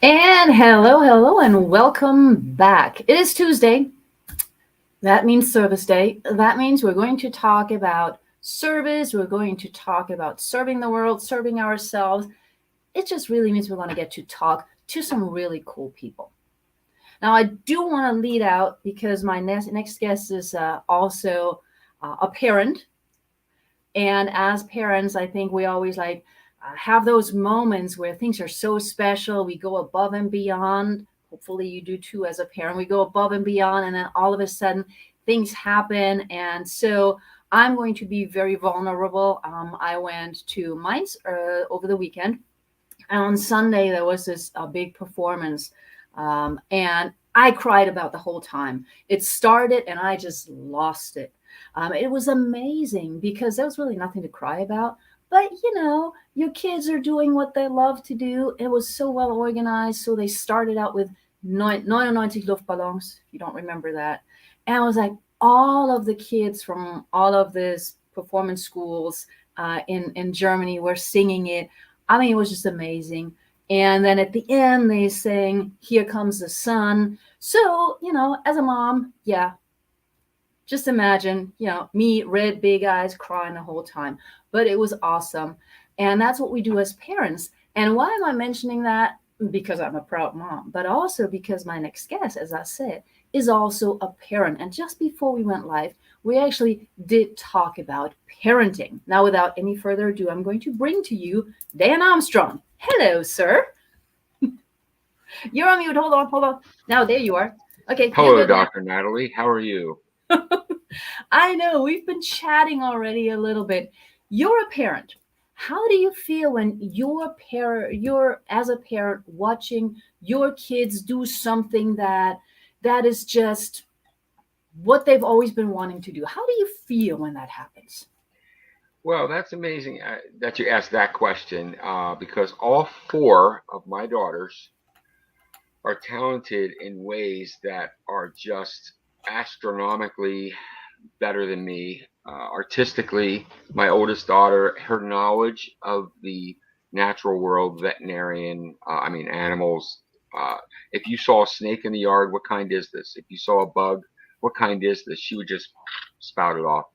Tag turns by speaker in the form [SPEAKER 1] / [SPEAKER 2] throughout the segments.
[SPEAKER 1] And hello, and welcome back. It is Tuesday. That means service day. That means we're going to talk about service. We're going to talk about serving the world, serving ourselves. It just really means we're going to get to talk to some really cool people. Now, I do want to lead out because my next guest is also a parent. And as parents, I think we always have those moments where things are so special. We go above and beyond. Hopefully, you do too as a parent. We go above and beyond, and then all of a sudden, things happen. And so, I'm going to be very vulnerable. I went to Mainz over the weekend, and on Sunday, there was this big performance. And I cried about the whole time. It started, and I just lost it. It was amazing because there was really nothing to cry about. But your kids are doing what they love to do. It was so well organized. So they started out with 99 Luftballons, if you don't remember that. And I was like, all of the kids from all of these performance schools in Germany were singing it. I mean, it was just amazing. And then at the end, they sang, "Here Comes the Sun." So, as a mom, yeah, just imagine, me, red, big eyes, crying the whole time. But it was awesome. And that's what we do as parents. And why am I mentioning that? Because I'm a proud mom, but also because my next guest, as I said, is also a parent. And just before we went live, we actually did talk about parenting. Now, without any further ado, I'm going to bring to you Dan Armstrong. Hello, sir. You're on mute. Hold on. Now, there you are. Okay, you're
[SPEAKER 2] Hello,
[SPEAKER 1] good now.
[SPEAKER 2] Dr. Natalie. How are you?
[SPEAKER 1] I know we've been chatting already a little bit. You're a parent. How do you feel when you're as a parent watching your kids do something that is just what they've always been wanting to do? How do you feel when that happens?
[SPEAKER 2] Well, that's amazing that you asked that question because all four of my daughters are talented in ways that are just astronomically better than me. Artistically, my oldest daughter, her knowledge of the natural world, veterinarian, animals. Uh, if you saw a snake in the yard, what kind is this? If you saw a bug, what kind is this? She would just spout it off.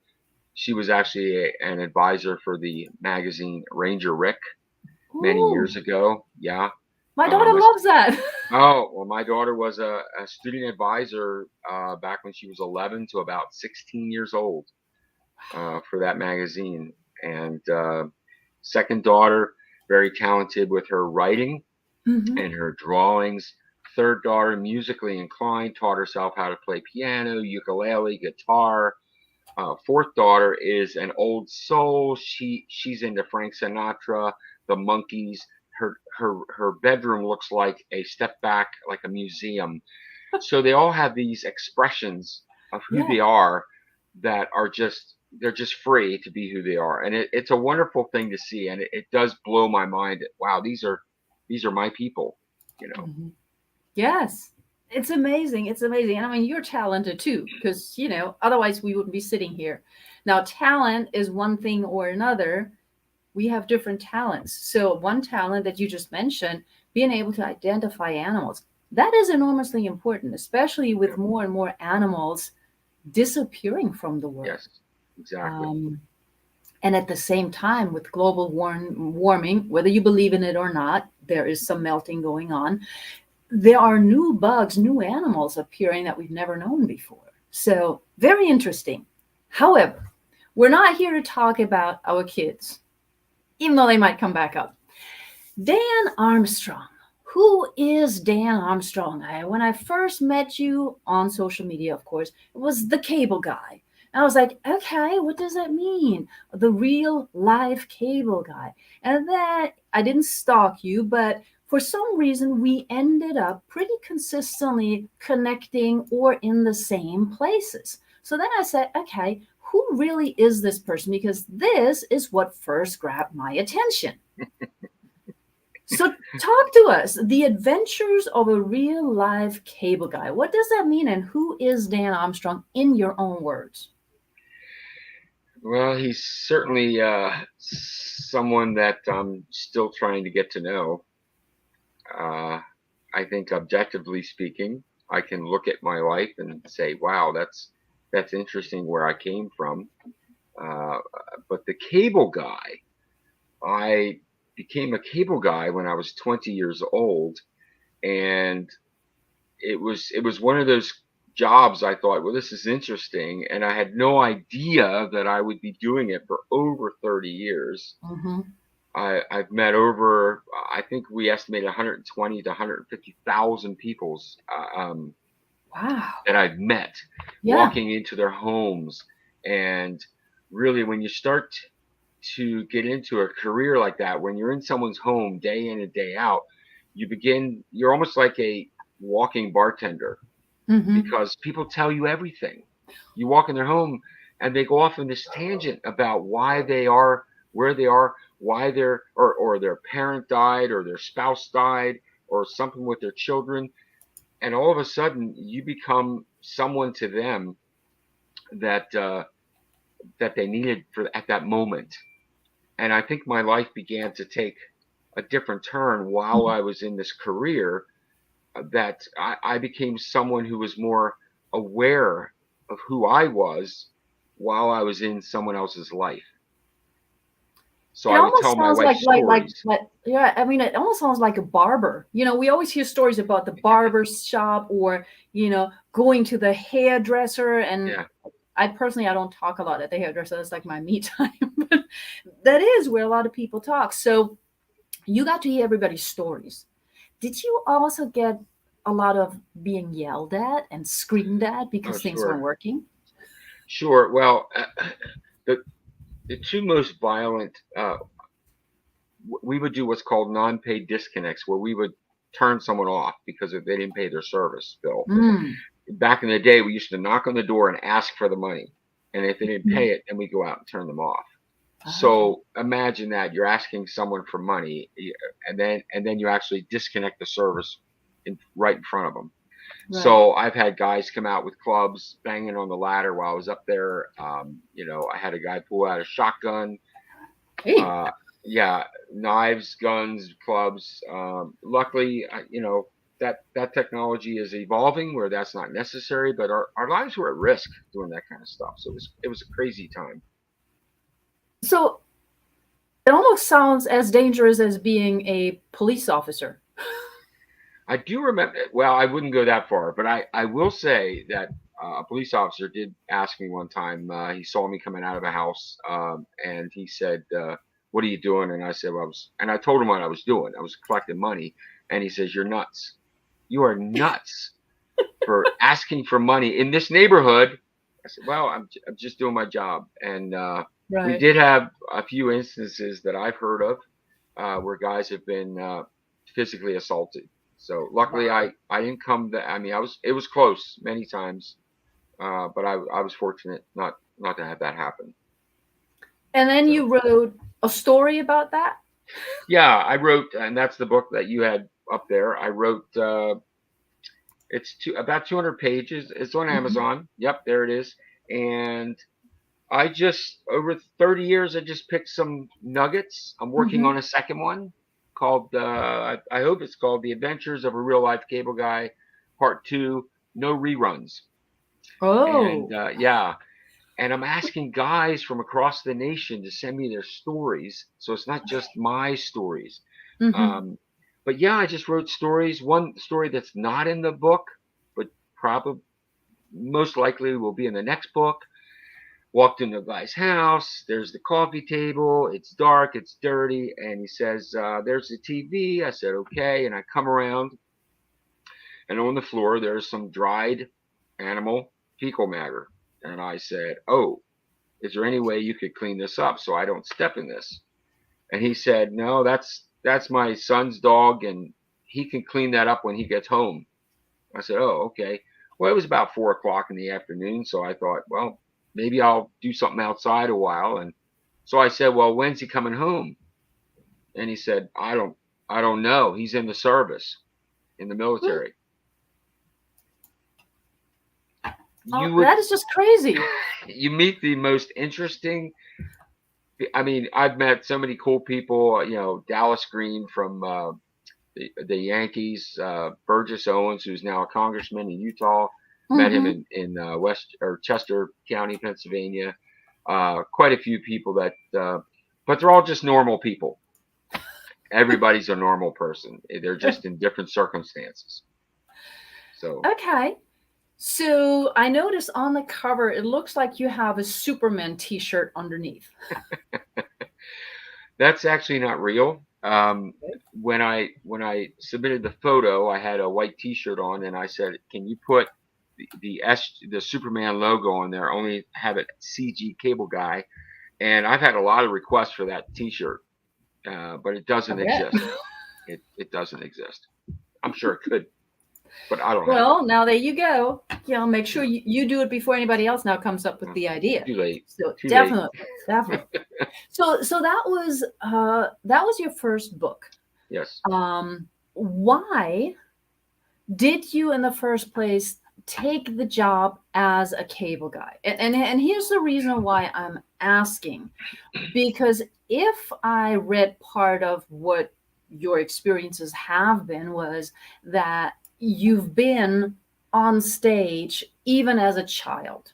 [SPEAKER 2] She was actually an advisor for the magazine Ranger Rick many
[SPEAKER 1] Ooh,
[SPEAKER 2] years ago. Yeah.
[SPEAKER 1] my daughter
[SPEAKER 2] My,
[SPEAKER 1] loves that.
[SPEAKER 2] oh, well, my daughter was a student advisor back when she was 11 to about 16 years old for that magazine. And second daughter, very talented with her writing
[SPEAKER 1] Hmm.
[SPEAKER 2] and her drawings. Third daughter, musically inclined, taught herself how to play piano, ukulele, guitar. Fourth daughter is an old soul. She's into Frank Sinatra, the Monkees. Her bedroom looks like a step back, like a museum. So they all have these expressions of who
[SPEAKER 1] Yeah.
[SPEAKER 2] they are that are just they're just free to be who they are, and it's a wonderful thing to see, and it does blow my mind. Wow, these are my people, you know.
[SPEAKER 1] Mhm. Yes. It's amazing. It's amazing. And I mean, you're talented too, because, otherwise we wouldn't be sitting here. Now, talent is one thing or another. We have different talents. So, one talent that you just mentioned, being able to identify animals, that is enormously important, especially
[SPEAKER 2] Yeah.
[SPEAKER 1] with more and more animals disappearing from the world.
[SPEAKER 2] Yes, exactly.
[SPEAKER 1] Um, and at the same time, with global warming, whether you believe in it or not, there is some melting going on. There are new bugs, new animals appearing that we've never known before. So, very interesting. However, we're not here to talk about our kids, even though they might come back up. Dan Armstrong. Who is Dan Armstrong? When I first met you on social media, of course, it was the cable guy. And I was like, okay, what does that mean? The real live cable guy. And then I didn't stalk you, but for some reason, we ended up pretty consistently connecting or in the same places. So then I said, okay, who really is this person? Because this is what first grabbed my attention. So talk to us. The adventures of a real live cable guy. What does that mean and who is Dan Armstrong in your own words?
[SPEAKER 2] Well, he's certainly someone that I'm still trying to get to know. Uh, I think objectively speaking, I can look at my life and say, wow, that's interesting where I came from. Uh, but the cable guy, I became a cable guy when I was 20 years old, and it was one of those jobs I thought, well, this is interesting, and I had no idea that I would be doing it for over 30 years.
[SPEAKER 1] Mm-hmm.
[SPEAKER 2] I've met over, I think we estimated 120 to 150,000 people's
[SPEAKER 1] Wow.
[SPEAKER 2] that I've met,
[SPEAKER 1] Yeah.
[SPEAKER 2] walking into their homes. And really, when you start to get into a career like that, when you're in someone's home day in and day out, you're almost like a walking bartender,
[SPEAKER 1] Mm-hmm.
[SPEAKER 2] because people tell you everything. You walk in their home and they go off on this tangent about why they are where they are, why or their parent died or their spouse died or something with their children, and all of a sudden you become someone to them that that they needed for at that moment. And I think my life began to take a different turn while I was in this career, that I became someone who was more aware of who I was while I was in someone else's life. So
[SPEAKER 1] It
[SPEAKER 2] I would
[SPEAKER 1] almost
[SPEAKER 2] tell my
[SPEAKER 1] sounds
[SPEAKER 2] wife stories.
[SPEAKER 1] yeah, I mean, it almost sounds like a barber. We always hear stories about the barber shop or, going to the hairdresser. And
[SPEAKER 2] Yeah.
[SPEAKER 1] I personally, I don't talk a lot at the hairdresser. That's like my me time. But that is where a lot of people talk. So you got to hear everybody's stories. Did you also get a lot of being yelled at and screamed at
[SPEAKER 2] Oh,
[SPEAKER 1] because things weren't
[SPEAKER 2] sure.
[SPEAKER 1] working?
[SPEAKER 2] Sure. Well, the the two most violent, we would do what's called non-paid disconnects, where we would turn someone off because if they didn't pay their service bill.
[SPEAKER 1] Mm.
[SPEAKER 2] Back in the day, we used to knock on the door and ask for the money, and if they didn't pay it, then we go out and turn them off.
[SPEAKER 1] Okay.
[SPEAKER 2] So imagine that you're asking someone for money, and then you actually disconnect the service right in front of them.
[SPEAKER 1] Right.
[SPEAKER 2] So I've had guys come out with clubs, banging on the ladder while I was up there. I had a guy pull out a shotgun.
[SPEAKER 1] Hey.
[SPEAKER 2] Uh, yeah, knives, guns, clubs. Luckily, that technology is evolving where that's not necessary, but our lives were at risk doing that kind of stuff. So it was a crazy time.
[SPEAKER 1] So it almost sounds as dangerous as being a police officer.
[SPEAKER 2] I do remember. Well, I wouldn't go that far, but I will say that a police officer did ask me one time. He saw me coming out of a house, and he said, "What are you doing?" And I said, "Well, and I told him what I was doing. I was collecting money." And he says, "You're nuts. You are nuts for asking for money in this neighborhood." I said, "Well, I'm just doing my job." And we
[SPEAKER 1] Right.
[SPEAKER 2] did have a few instances that I've heard of where guys have been physically assaulted. So luckily,
[SPEAKER 1] Wow.
[SPEAKER 2] I didn't come. I mean, it was close many times, but I was fortunate not to have that happen.
[SPEAKER 1] And then
[SPEAKER 2] So
[SPEAKER 1] you wrote a story about that?
[SPEAKER 2] yeah, I wrote, and that's the book that you had up there. I wrote. About 200 pages. It's on
[SPEAKER 1] Mhm.
[SPEAKER 2] Amazon. Yep, there it is. And I just over 30 years, I just picked some nuggets. I'm working
[SPEAKER 1] Mhm.
[SPEAKER 2] on a second one called. I hope it's called "The Adventures of a Real Life Cable Guy," Part Two. No reruns. And
[SPEAKER 1] Oh.
[SPEAKER 2] yeah, and I'm asking guys from across the nation to send me their stories, so it's not just my stories.
[SPEAKER 1] Mhm.
[SPEAKER 2] Um, but yeah, I just wrote stories. One story that's not in the book, but probably most likely will be in the next book. Walked into a guy's house. There's the coffee table. It's dark. It's dirty. And he says, "There's the TV." I said, "Okay." And I come around, and on the floor there's some dried animal fecal matter. And I said, "Oh, is there any way you could clean this up so I don't step in this?" And he said, "No, that's my son's dog, and he can clean that up when he gets home." I said, "Oh, okay." Well, it was about 4 o'clock in the afternoon, so I thought, well, maybe I'll do something outside a while. And so I said, "Well, when's he coming home?" And he said, I don't know. He's in the service, in the
[SPEAKER 1] Hmm.
[SPEAKER 2] military."
[SPEAKER 1] Oh,
[SPEAKER 2] You would
[SPEAKER 1] that is just crazy.
[SPEAKER 2] you meet the most interesting. I mean, I've met so many cool people. Dallas Green from the Yankees. Burgess Owens, who's now a congressman in Utah, met him
[SPEAKER 1] Mm-hmm.
[SPEAKER 2] in West or Chester County, Pennsylvania. Quite a few people that, but they're all just normal people. Everybody's a normal person. They're just in different circumstances. So
[SPEAKER 1] Okay. So I noticed on the cover, it looks like you have a Superman T-shirt underneath.
[SPEAKER 2] that's actually not real. When I submitted the photo, I had a white T-shirt on, and I said, "Can you put the Superman logo on there? Only have it CG Cable Guy." And I've had a lot of requests for that T-shirt, but it
[SPEAKER 1] I
[SPEAKER 2] doesn't
[SPEAKER 1] bet.
[SPEAKER 2] exist. It doesn't exist. I'm sure it could, but I don't have it.
[SPEAKER 1] Well, now there you go. Make sure you do it before anybody else now comes up with
[SPEAKER 2] No,
[SPEAKER 1] the idea.
[SPEAKER 2] too late.
[SPEAKER 1] So
[SPEAKER 2] Too late.
[SPEAKER 1] definitely, definitely. So that was your first book.
[SPEAKER 2] Yes.
[SPEAKER 1] Why did you in the first place take the job as a cable guy? And here's the reason why I'm asking. Because if I read part of what your experiences have been, was that you've been on stage even as a child,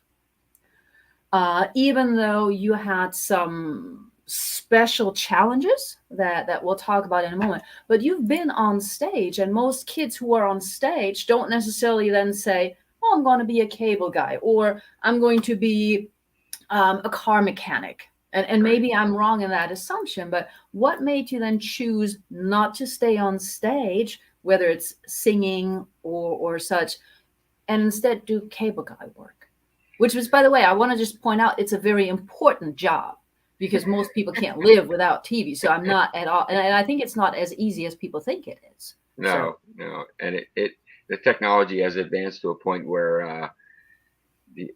[SPEAKER 1] even though you had some special challenges that we'll talk about in a moment, but you've been on stage, and most kids who are on stage don't necessarily then say, oh, I'm going to be a cable guy, or I'm going to be a car mechanic. And
[SPEAKER 2] Right.
[SPEAKER 1] maybe I'm wrong in that assumption, but what made you then choose not to stay on stage, whether it's singing or such, and instead do cable guy work? Which was, by the way, I want to just point out, it's a very important job because most people can't live without TV. So I'm not at all, and I think it's not as easy as people think it is. So,
[SPEAKER 2] No, no, and the technology has advanced to a point where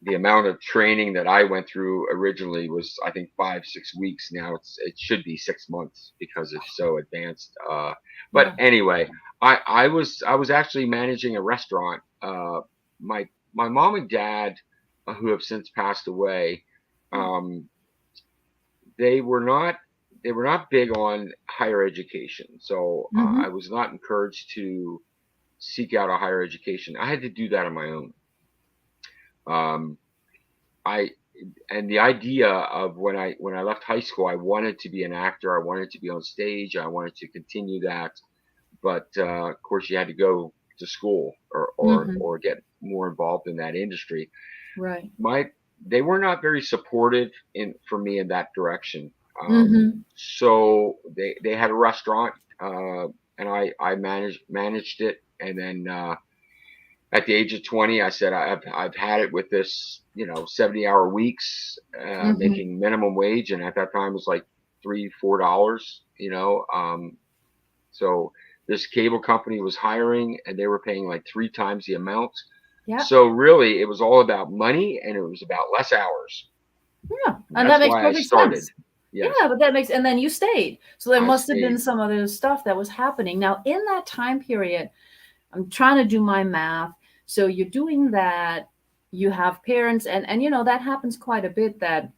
[SPEAKER 2] the amount of training that I went through originally was, I think, 5 6 weeks. Now it should be 6 months because it's so advanced. But
[SPEAKER 1] yeah.
[SPEAKER 2] anyway, I was actually managing a restaurant. My mom and dad, who have since passed away, um, they were not they were not big on higher education. So
[SPEAKER 1] Mm-hmm.
[SPEAKER 2] I was not encouraged to seek out a higher education. I had to do that on my own. Um, I and the idea of when I left high school, I wanted to be an actor. I wanted to be on stage. I wanted to continue that, but of course, you had to go to school
[SPEAKER 1] Mm-hmm.
[SPEAKER 2] or get more involved in that industry.
[SPEAKER 1] Right.
[SPEAKER 2] My They were not very supportive in for me in that direction.
[SPEAKER 1] Mm-hmm.
[SPEAKER 2] So they had a restaurant, and I managed it, and then. At the age of 20, I said I've had it with this, 70-hour weeks,
[SPEAKER 1] Mm-hmm.
[SPEAKER 2] making minimum wage, and at that time it was like $3 4. So this cable company was hiring, and they were paying like 3 times the amount.
[SPEAKER 1] Yeah.
[SPEAKER 2] So really, it was all about money, and it was about less hours.
[SPEAKER 1] Yeah.
[SPEAKER 2] And
[SPEAKER 1] And that
[SPEAKER 2] that's
[SPEAKER 1] makes
[SPEAKER 2] why I
[SPEAKER 1] perfect
[SPEAKER 2] started.
[SPEAKER 1] sense.
[SPEAKER 2] Yes,
[SPEAKER 1] Yeah, but that makes, and then you stayed. So there
[SPEAKER 2] I
[SPEAKER 1] must have been
[SPEAKER 2] stayed.
[SPEAKER 1] some other stuff that was happening. Now, in that time period, I'm trying to do my math. So you're doing that, you have parents, and that happens quite a bit, that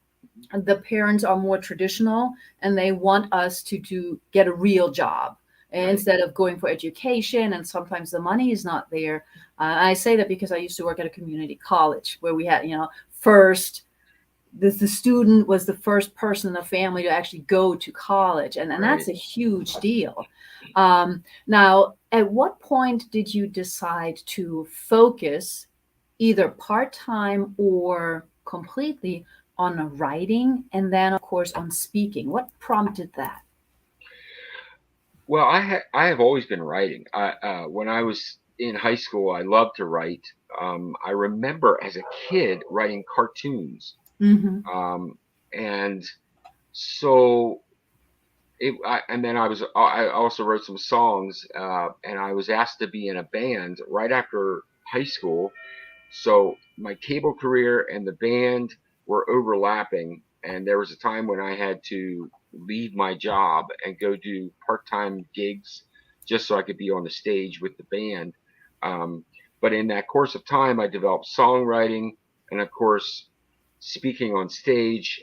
[SPEAKER 1] the parents are more traditional and they want us to get a real job
[SPEAKER 2] Right,
[SPEAKER 1] instead of going for education, and sometimes the money is not there. I say that because I used to work at a community college where we had, first the student was the first person in the family to actually go to college, and that's
[SPEAKER 2] right.
[SPEAKER 1] a huge deal. Now, at what point did you decide to focus either part-time or completely on writing, and then of course on speaking? What prompted that?
[SPEAKER 2] Well, I have always been writing. When I was in high school, I loved to write. I remember as a kid writing cartoons,
[SPEAKER 1] Mm-hmm.
[SPEAKER 2] um, and so and then I also wrote some songs, and I was asked to be in a band right after high school. So my cable career and the band were overlapping, and there was a time when I had to leave my job and go do part-time gigs just so I could be on the stage with the band. Um, but in that course of time, I developed songwriting and, of course, speaking on stage,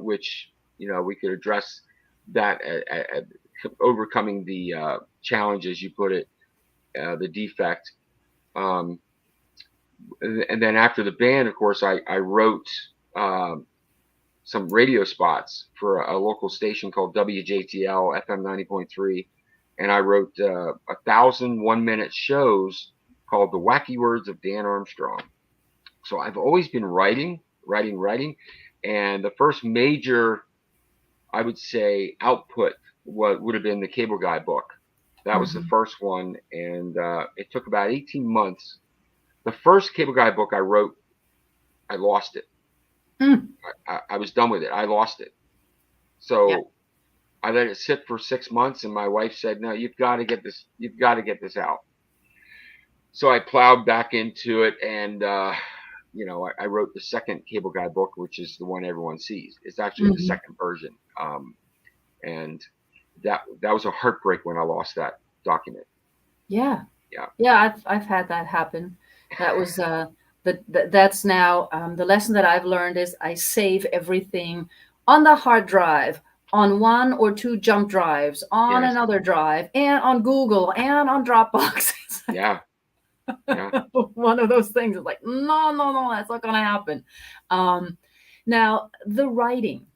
[SPEAKER 2] which we could address that overcoming the challenge, as you put it, the defect. Um, and then after the band, of course, I wrote um, some radio spots for a local station called WJTL FM 90.3, and I wrote 1,000 1-minute shows called The Wacky Words of Dan Armstrong. So I've always been writing, and the first major, I would say, output would have been the Cable Guy book. That was the
[SPEAKER 1] Mm-hmm.
[SPEAKER 2] first one, and it took about 18 months. The first Cable Guy book I wrote, I lost it.
[SPEAKER 1] Mm.
[SPEAKER 2] I was done with it. I lost it.
[SPEAKER 1] Yeah.
[SPEAKER 2] So I let it sit for 6 months, and my wife said, "No, you've got to get this. You've got to get this out." So I plowed back into it, and I wrote the second Cable Guy book, which is the one everyone sees. It's actually the
[SPEAKER 1] Mm-hmm.
[SPEAKER 2] second version, and that was a heartbreak when I lost that document.
[SPEAKER 1] Yeah.
[SPEAKER 2] Yeah,
[SPEAKER 1] Yeah, I've had that happen. That was that's now the lesson that I've learned is I save everything on the hard drive, on one or two jump drives, on
[SPEAKER 2] yes,
[SPEAKER 1] another drive, and on Google and on Dropbox. It's
[SPEAKER 2] yeah, yeah.
[SPEAKER 1] like one of those things. It's like no, no, no, that's not going to happen. Um, Now the writing,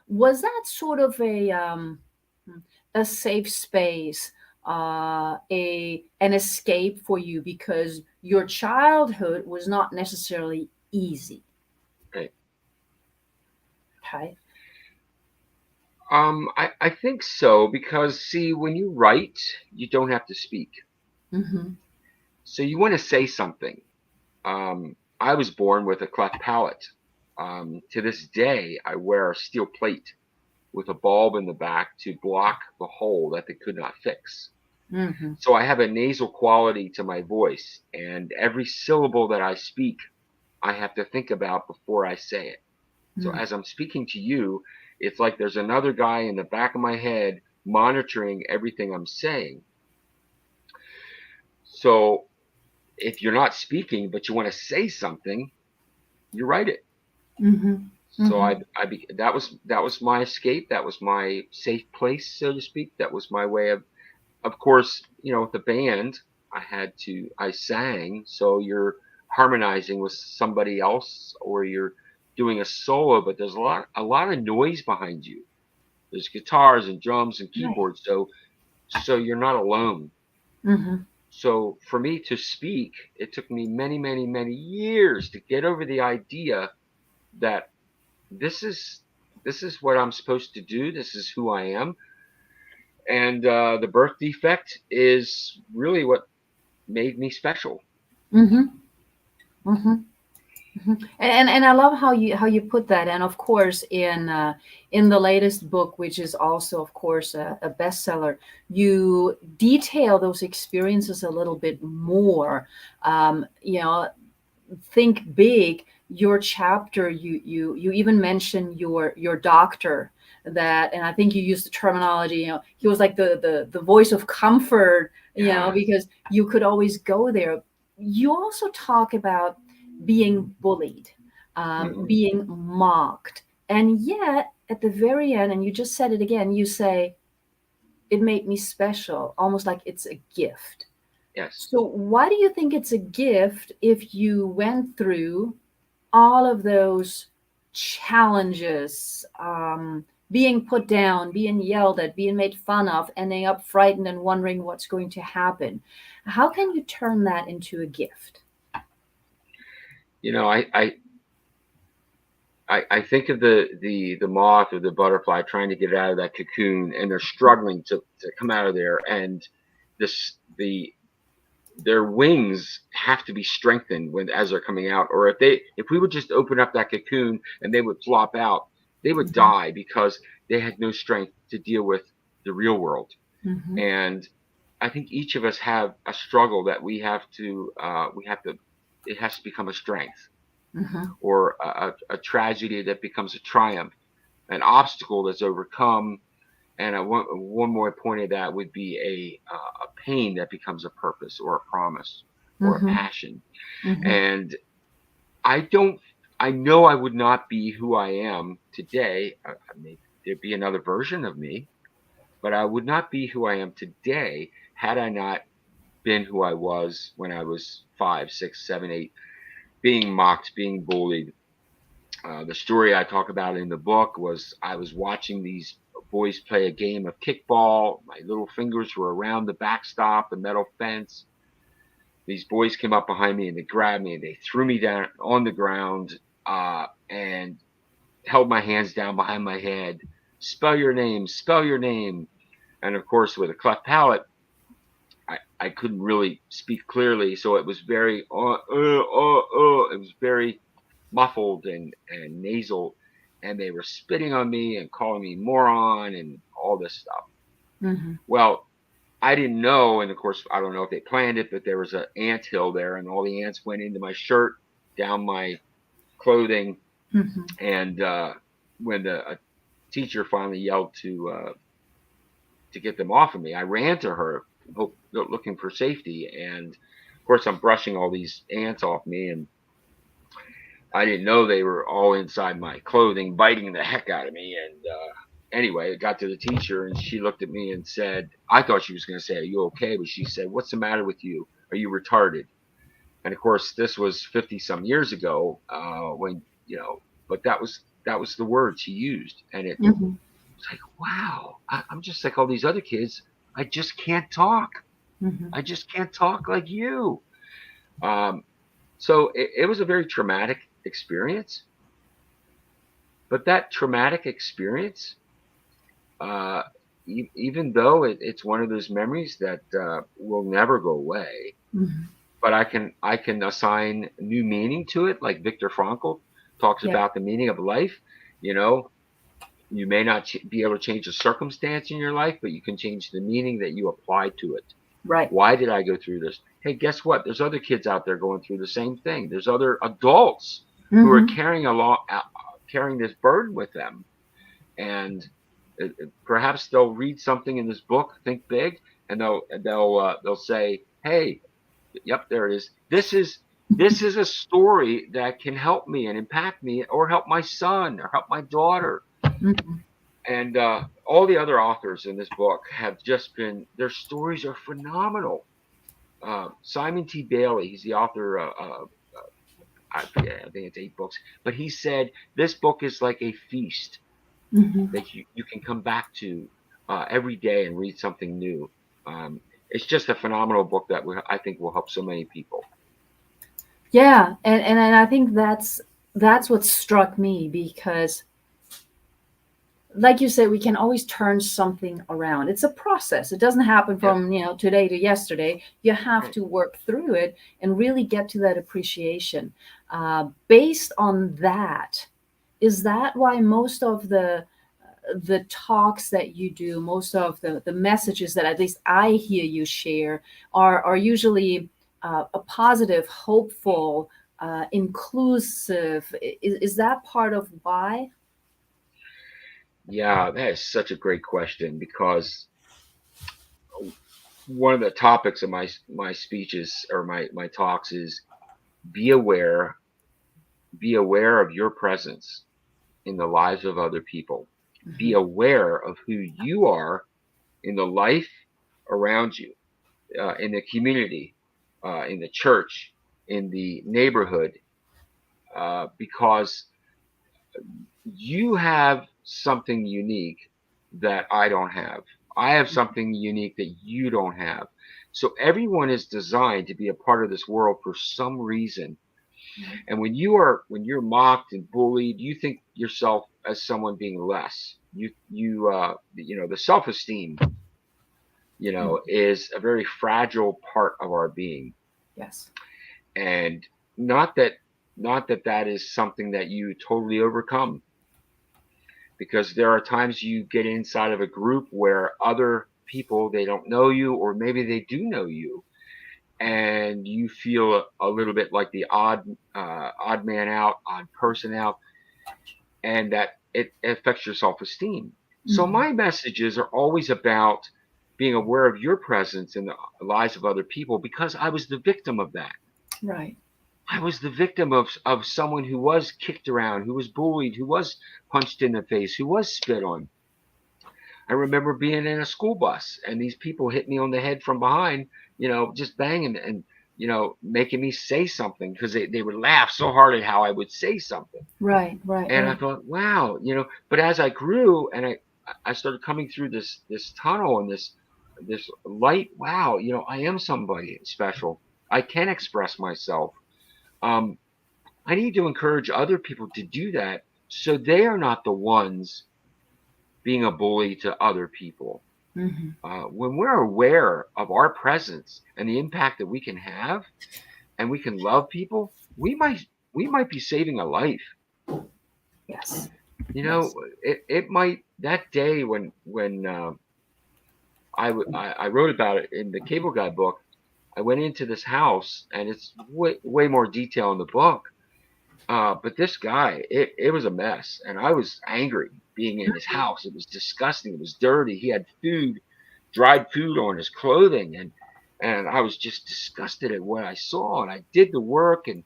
[SPEAKER 1] was that sort of a safe space, a an escape for you because your childhood was not necessarily easy?
[SPEAKER 2] Right.
[SPEAKER 1] Okay.
[SPEAKER 2] I think so because see, when you write, you don't have to speak,
[SPEAKER 1] Mm-hmm.
[SPEAKER 2] so you want to say something. I was born with a cleft palate. To this day, I wear a steel plate with a bulb in the back to block the hole that they could not fix.
[SPEAKER 1] Mm-hmm.
[SPEAKER 2] So I have a nasal quality to my voice, and every syllable that I speak, I have to think about before I say it. So
[SPEAKER 1] Mm-hmm.
[SPEAKER 2] as I'm speaking to you, it's like there's another guy in the back of my head monitoring everything I'm saying. So if you're not speaking, but you want to say something, you write it.
[SPEAKER 1] Mm-hmm.
[SPEAKER 2] So
[SPEAKER 1] Mm-hmm.
[SPEAKER 2] that was my escape. That was my safe place, so to speak. That was my way of course, with the band, I sang. So you're harmonizing with somebody else, or you're doing a solo, but there's a lot of noise behind you. There's guitars and drums and
[SPEAKER 1] Right.
[SPEAKER 2] keyboards, so you're not alone.
[SPEAKER 1] Mm-hmm.
[SPEAKER 2] So for me to speak, it took me many, many, many years to get over the idea that this is this is what I'm supposed to do. This is who I am, and the birth defect is really what made me special.
[SPEAKER 1] Mm-hmm. Mm-hmm. And I love how you put that. And of course, in the latest book, which is also, of course, a bestseller, you detail those experiences a little bit more. You know, think big. Your chapter, you even mention your doctor, that, and I think you used the terminology. He was like the voice of comfort.
[SPEAKER 2] Yeah.
[SPEAKER 1] Because you could always go there. You also talk about being bullied,
[SPEAKER 2] Hmm.
[SPEAKER 1] being mocked, and yet at the very end, and you just said it again, you say it made me special, almost like it's a gift.
[SPEAKER 2] Yes.
[SPEAKER 1] So why do you think it's a gift if you went through all of those challenges, being put down, being yelled at, being made fun of, ending up frightened and wondering what's going to happen? How can you turn that into a gift?
[SPEAKER 2] You know, I think of the moth or the butterfly trying to get out of that cocoon, and they're struggling to come out of there, and the their wings have to be strengthened as they're coming out, or if we would just open up that cocoon and they would flop out, they would
[SPEAKER 1] Mhm,
[SPEAKER 2] die because they had no strength to deal with the real world.
[SPEAKER 1] mhm,
[SPEAKER 2] And I think each of us have a struggle that we have to it has to become a strength,
[SPEAKER 1] mhm,
[SPEAKER 2] or a tragedy that becomes a triumph, an obstacle that's overcome, and one more point of that would be a pain that becomes a purpose or a promise or a
[SPEAKER 1] mhm,
[SPEAKER 2] passion.
[SPEAKER 1] mhm,
[SPEAKER 2] And I don't, I know I would not be who I am today. Maybe there'd be another version of me, but I would not be who I am today had I not been who I was when I was 5, 6, 7, 8, being mocked, being bullied. The story I talk about in the book was I was watching these boys play a game of kickball. My little fingers were around the backstop, the metal fence. These boys came up behind me and they grabbed me and they threw me down on the ground and held my hands down behind my head. Spell your name, spell your name. And of course, with a cleft palate, I couldn't really speak clearly, so it was very it was very muffled and nasal, and they were spitting on me and calling me moron and all this stuff.
[SPEAKER 1] Mm-hmm.
[SPEAKER 2] Well, I didn't know, and of course I don't know if they planned it, but there was an ant hill there, and all the ants went into my shirt, down my clothing,
[SPEAKER 1] Mm-hmm.
[SPEAKER 2] and when the teacher finally yelled to get them off of me, I ran to her, looking for safety, and of course I'm brushing all these ants off me, and I didn't know they were all inside my clothing, biting the heck out of me. And anyway, it got to the teacher, and she looked at me and said, I thought she was going to say, "Are you okay?" But she said, "What's the matter with you? Are you retarded?" And of course, this was 50 some years ago, when but that was the word she used, and it
[SPEAKER 1] Mm-hmm.
[SPEAKER 2] was like, wow, I'm just like all these other kids. I just can't talk.
[SPEAKER 1] Mm-hmm.
[SPEAKER 2] I just can't talk like you. Um, so it was a very traumatic experience. But that traumatic experience, uh, even though it's one of those memories that will never go away,
[SPEAKER 1] Mm-hmm.
[SPEAKER 2] but I can assign new meaning to it. Like Viktor Frankl talks
[SPEAKER 1] Yeah.
[SPEAKER 2] about the meaning of life. You know, you may not be able to change the circumstance in your life, but you can change the meaning that you apply to it.
[SPEAKER 1] Right.
[SPEAKER 2] Why did I go through this? Hey, guess what? There's other kids out there going through the same thing. There's other adults who are
[SPEAKER 1] Mm-hmm.
[SPEAKER 2] carrying this burden with them, and perhaps they'll read something in this book, think big, and they'll say, "Hey, yep, there it is. This is a story that can help me and impact me, or help my son, or help my daughter."
[SPEAKER 1] Mm-hmm.
[SPEAKER 2] And all the other authors in this book have just been, their stories are phenomenal. Simon T. Bailey, he's the author of, I forget, I think it's 8 books, but he said this book is like a feast
[SPEAKER 1] Mm-hmm.
[SPEAKER 2] that you can come back to every day and read something new. It's just a phenomenal book that I think will help so many people.
[SPEAKER 1] Yeah, and I think that's what struck me because like you said, we can always turn something around. It's a process. It doesn't happen
[SPEAKER 2] Yes,
[SPEAKER 1] from, today to yesterday. You have
[SPEAKER 2] right.
[SPEAKER 1] to work through it and really get to that appreciation. Based on that, is that why most of the talks that you do, most of the messages that at least I hear you share are usually a positive, hopeful, inclusive. Is that part of why?
[SPEAKER 2] Yeah, that is such a great question, because one of the topics of my speeches, or my talks, is be aware be aware of your presence in the lives of other people. Be
[SPEAKER 1] Mhm.
[SPEAKER 2] aware of who you are in the life around you, in the community, in the church, in the neighborhood, because you have something unique that I don't have. I have something unique that you don't have. So everyone is designed to be a part of this world for some reason. And when you're mocked and bullied, you think yourself as someone being less. The self-esteem,
[SPEAKER 1] Mm.
[SPEAKER 2] is a very fragile part of our being.
[SPEAKER 1] Yes.
[SPEAKER 2] And not that that is something that you totally overcome, because there are times you get inside of a group where other people, they don't know you, or maybe they do know you, and you feel a little bit like the odd man out, odd person out, and that it affects your self-esteem. So
[SPEAKER 1] Mhm.
[SPEAKER 2] my messages are always about being aware of your presence in the lives of other people, because I was the victim of that.
[SPEAKER 1] Right.
[SPEAKER 2] I was the victim of someone who was kicked around, who was bullied, who was punched in the face, who was spit on. I remember being in a school bus and these people hit me on the head from behind, just banging and, making me say something because they would laugh so hard at how I would say something.
[SPEAKER 1] Right, right,
[SPEAKER 2] And I
[SPEAKER 1] right.
[SPEAKER 2] thought, wow, but as I grew and I started coming through this tunnel and this light, wow, I am somebody special. I can express myself. Um, I need to encourage other people to do that so they are not the ones being a bully to other people.
[SPEAKER 1] Hmm.
[SPEAKER 2] When we're aware of our presence and the impact that we can have, and we can love people, we might be saving a life.
[SPEAKER 1] Yes,
[SPEAKER 2] You know,
[SPEAKER 1] yes.
[SPEAKER 2] it might that day when I wrote about it in the Cable Guy book. I went into this house, and it's way more detail in the book. But this guy, it was a mess, and I was angry being in his house. It was disgusting. It was dirty. He had dried food on his clothing, and I was just disgusted at what I saw. And I did the work, and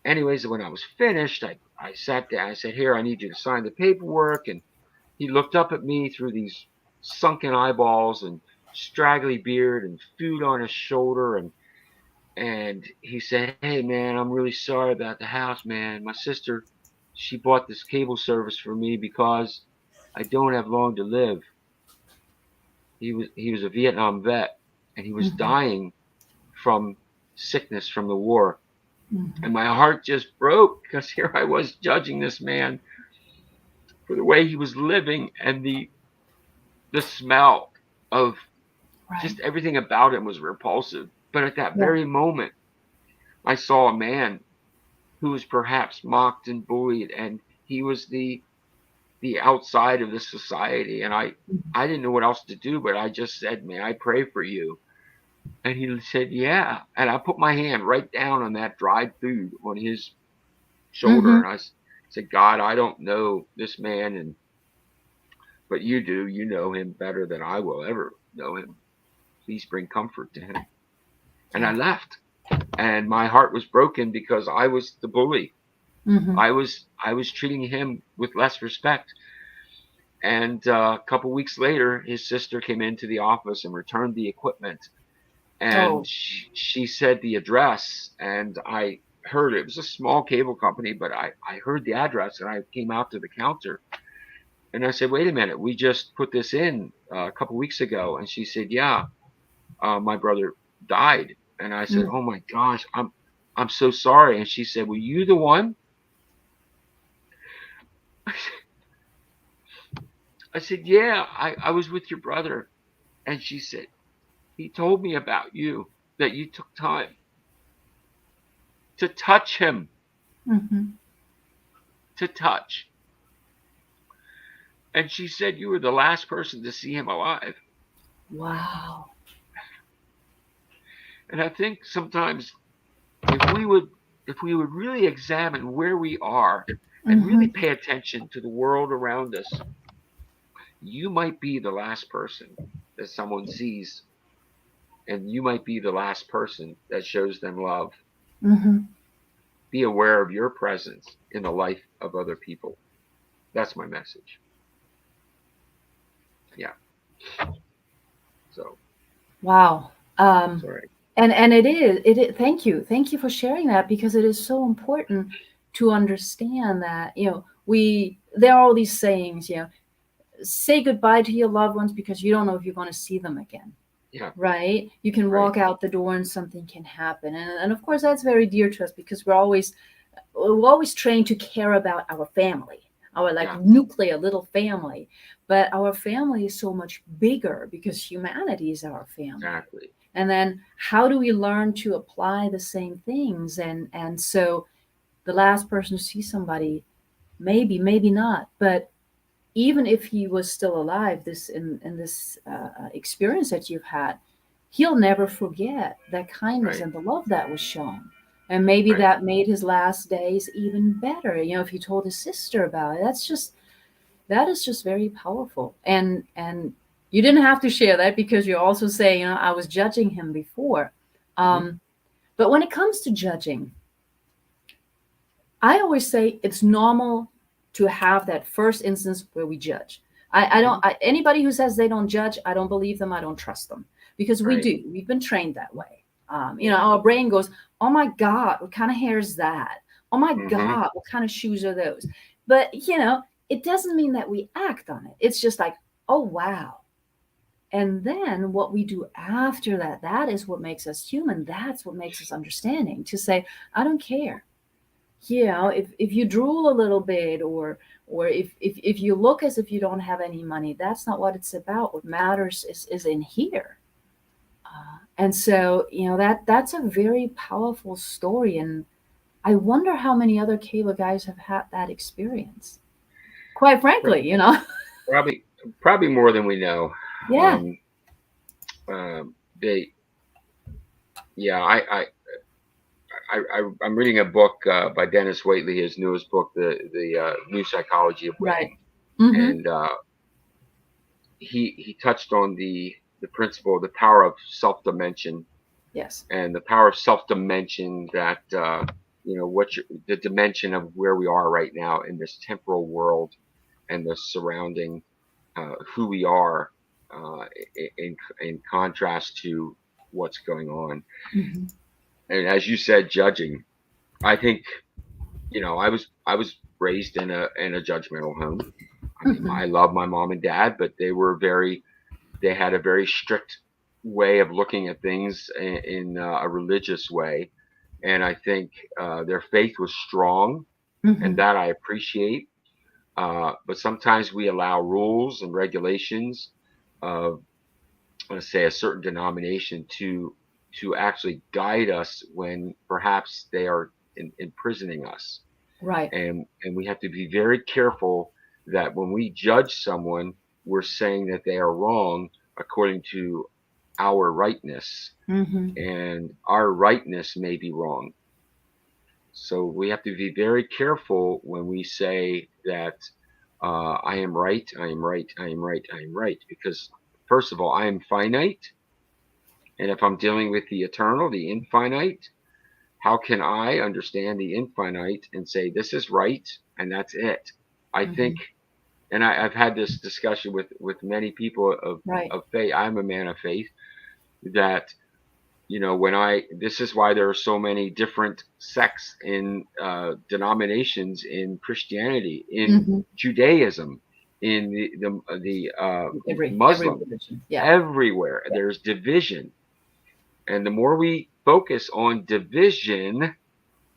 [SPEAKER 2] anyways, when I was finished, I sat down. I said, "Here, I need you to sign the paperwork." And he looked up at me through these sunken eyeballs and straggly beard and food on his shoulder, and he said, "Hey man, I'm really sorry about the house, man. My sister, she bought this cable service for me because I don't have long to live." He was a Vietnam vet, and he was
[SPEAKER 1] Hmm.
[SPEAKER 2] dying from sickness from the war.
[SPEAKER 1] Hmm.
[SPEAKER 2] And my heart just broke because here I was judging this man for the way he was living, and the smell of
[SPEAKER 1] Right.
[SPEAKER 2] just everything about him was repulsive. But at that
[SPEAKER 1] Yeah.
[SPEAKER 2] very moment, I saw a man who was perhaps mocked and bullied, and he was the outside of the society. And I didn't know what else to do, but I just said, "May I pray for you?" And he said, "Yeah." And I put my hand right down on that dried food on his shoulder,
[SPEAKER 1] Hmm.
[SPEAKER 2] and I said, "God, I don't know this man, and but you do. You know him better than I will ever know him. Please bring comfort to him." And I
[SPEAKER 1] Yeah.
[SPEAKER 2] left, and my heart was broken because I was the bully.
[SPEAKER 1] Hmm.
[SPEAKER 2] I was treating him with less respect. And a couple weeks later, his sister came into the office and returned the equipment. And
[SPEAKER 1] Oh.
[SPEAKER 2] she said the address, and I heard it was a small cable company, but I heard the address, and I came out to the counter and I said, "Wait a minute, we just put this in a couple weeks ago." And she said, "Yeah, my brother died." And I said,
[SPEAKER 1] Mm.
[SPEAKER 2] "Oh my gosh, I'm so sorry." And she said, "Were you the one?" I said, "Yeah, I was with your brother." And she said, "He told me about you, that you took time to touch him,
[SPEAKER 1] Hmm.
[SPEAKER 2] to touch." And she said, "You were the last person to see him alive."
[SPEAKER 1] Wow.
[SPEAKER 2] And I think sometimes if we would really examine where we are and really
[SPEAKER 1] Hmm.
[SPEAKER 2] pay attention to the world around us, you might be the last person that someone sees, and you might be the last person that shows them love.
[SPEAKER 1] Hmm.
[SPEAKER 2] Be aware of your presence in the life of other people. That's my message. Yeah. So
[SPEAKER 1] Wow.
[SPEAKER 2] sorry.
[SPEAKER 1] And it is, thank you for sharing that, because it is so important to understand that, there are all these sayings, say goodbye to your loved ones because you don't know if you're going to see them again.
[SPEAKER 2] Yeah.
[SPEAKER 1] Right? You can
[SPEAKER 2] Right.
[SPEAKER 1] walk out the door and something can happen. And of course that's very dear to us because we're always trained to care about our family, our like
[SPEAKER 2] Yeah.
[SPEAKER 1] nuclear little family. But our family is so much bigger because humanity is our family.
[SPEAKER 2] Exactly.
[SPEAKER 1] And then how do we learn to apply the same things? And so the last person to see somebody, maybe not, but even if he was still alive, in this experience that you've had, he'll never forget that kindness
[SPEAKER 2] Right.
[SPEAKER 1] and the love that was shown. And maybe
[SPEAKER 2] Right.
[SPEAKER 1] that made his last days even better. If he told his sister about it, that is just very powerful. And you didn't have to share that because you're also saying, I was judging him before.
[SPEAKER 2] Hmm.
[SPEAKER 1] Um, but when it comes to judging, I always say it's normal to have that first instance where we judge. I don't, anybody who says they don't judge, I don't believe them. I don't trust them, because we
[SPEAKER 2] Right.
[SPEAKER 1] do. We've been trained that way. Our brain goes, oh my God, what kind of hair is that? Oh my
[SPEAKER 2] Mm-hmm.
[SPEAKER 1] God, what kind of shoes are those? But, it doesn't mean that we act on it. It's just like, oh, wow. And then what we do after that, that is what makes us human. That's what makes us understanding, to say, I don't care. If you drool a little bit, or if you look as if you don't have any money, that's not what it's about. What matters is in here. And so, that's a very powerful story. And I wonder how many other cable guys have had that experience. Quite frankly,
[SPEAKER 2] Probably, probably more than we know.
[SPEAKER 1] yeah,
[SPEAKER 2] Um, they, yeah, I'm reading a book by Dennis Waitley, his newest book, the New Psychology of
[SPEAKER 1] right.
[SPEAKER 2] Winning,
[SPEAKER 1] Mm-hmm.
[SPEAKER 2] and he touched on the principle, the power of self dimension,
[SPEAKER 1] Yes.
[SPEAKER 2] and the power of self dimension that the dimension of where we are right now in this temporal world and the surrounding who we are in contrast to what's going on.
[SPEAKER 1] Mm-hmm.
[SPEAKER 2] And as you said, judging. I think I was raised in a judgmental home. I mean,
[SPEAKER 1] Mm-hmm.
[SPEAKER 2] I love my mom and dad, but they had a very strict way of looking at things in a religious way, and I think their faith was strong, and
[SPEAKER 1] Mm-hmm.
[SPEAKER 2] that I appreciate. But sometimes we allow rules and regulations of, let's say, a certain denomination to actually guide us when perhaps they are imprisoning us,
[SPEAKER 1] Right.
[SPEAKER 2] and we have to be very careful that when we judge someone, we're saying that they are wrong according to our rightness,
[SPEAKER 1] Mm-hmm.
[SPEAKER 2] and our rightness may be wrong. So we have to be very careful when we say that I am right, I am right, I am right, I am right, because first of all, I am finite, and if I'm dealing with the eternal, the infinite, how can I understand the infinite and say this is right and that's it? I think,
[SPEAKER 1] Mm-hmm.
[SPEAKER 2] and I've had this discussion with many people
[SPEAKER 1] Right.
[SPEAKER 2] of faith. I'm a man of faith. That when this is why there are so many different sects in denominations in Christianity, in
[SPEAKER 1] Mm-hmm.
[SPEAKER 2] Judaism, in the
[SPEAKER 1] Every
[SPEAKER 2] Muslim,
[SPEAKER 1] religion. Yeah.
[SPEAKER 2] everywhere
[SPEAKER 1] Yeah.
[SPEAKER 2] there's division, and the more we focus on division,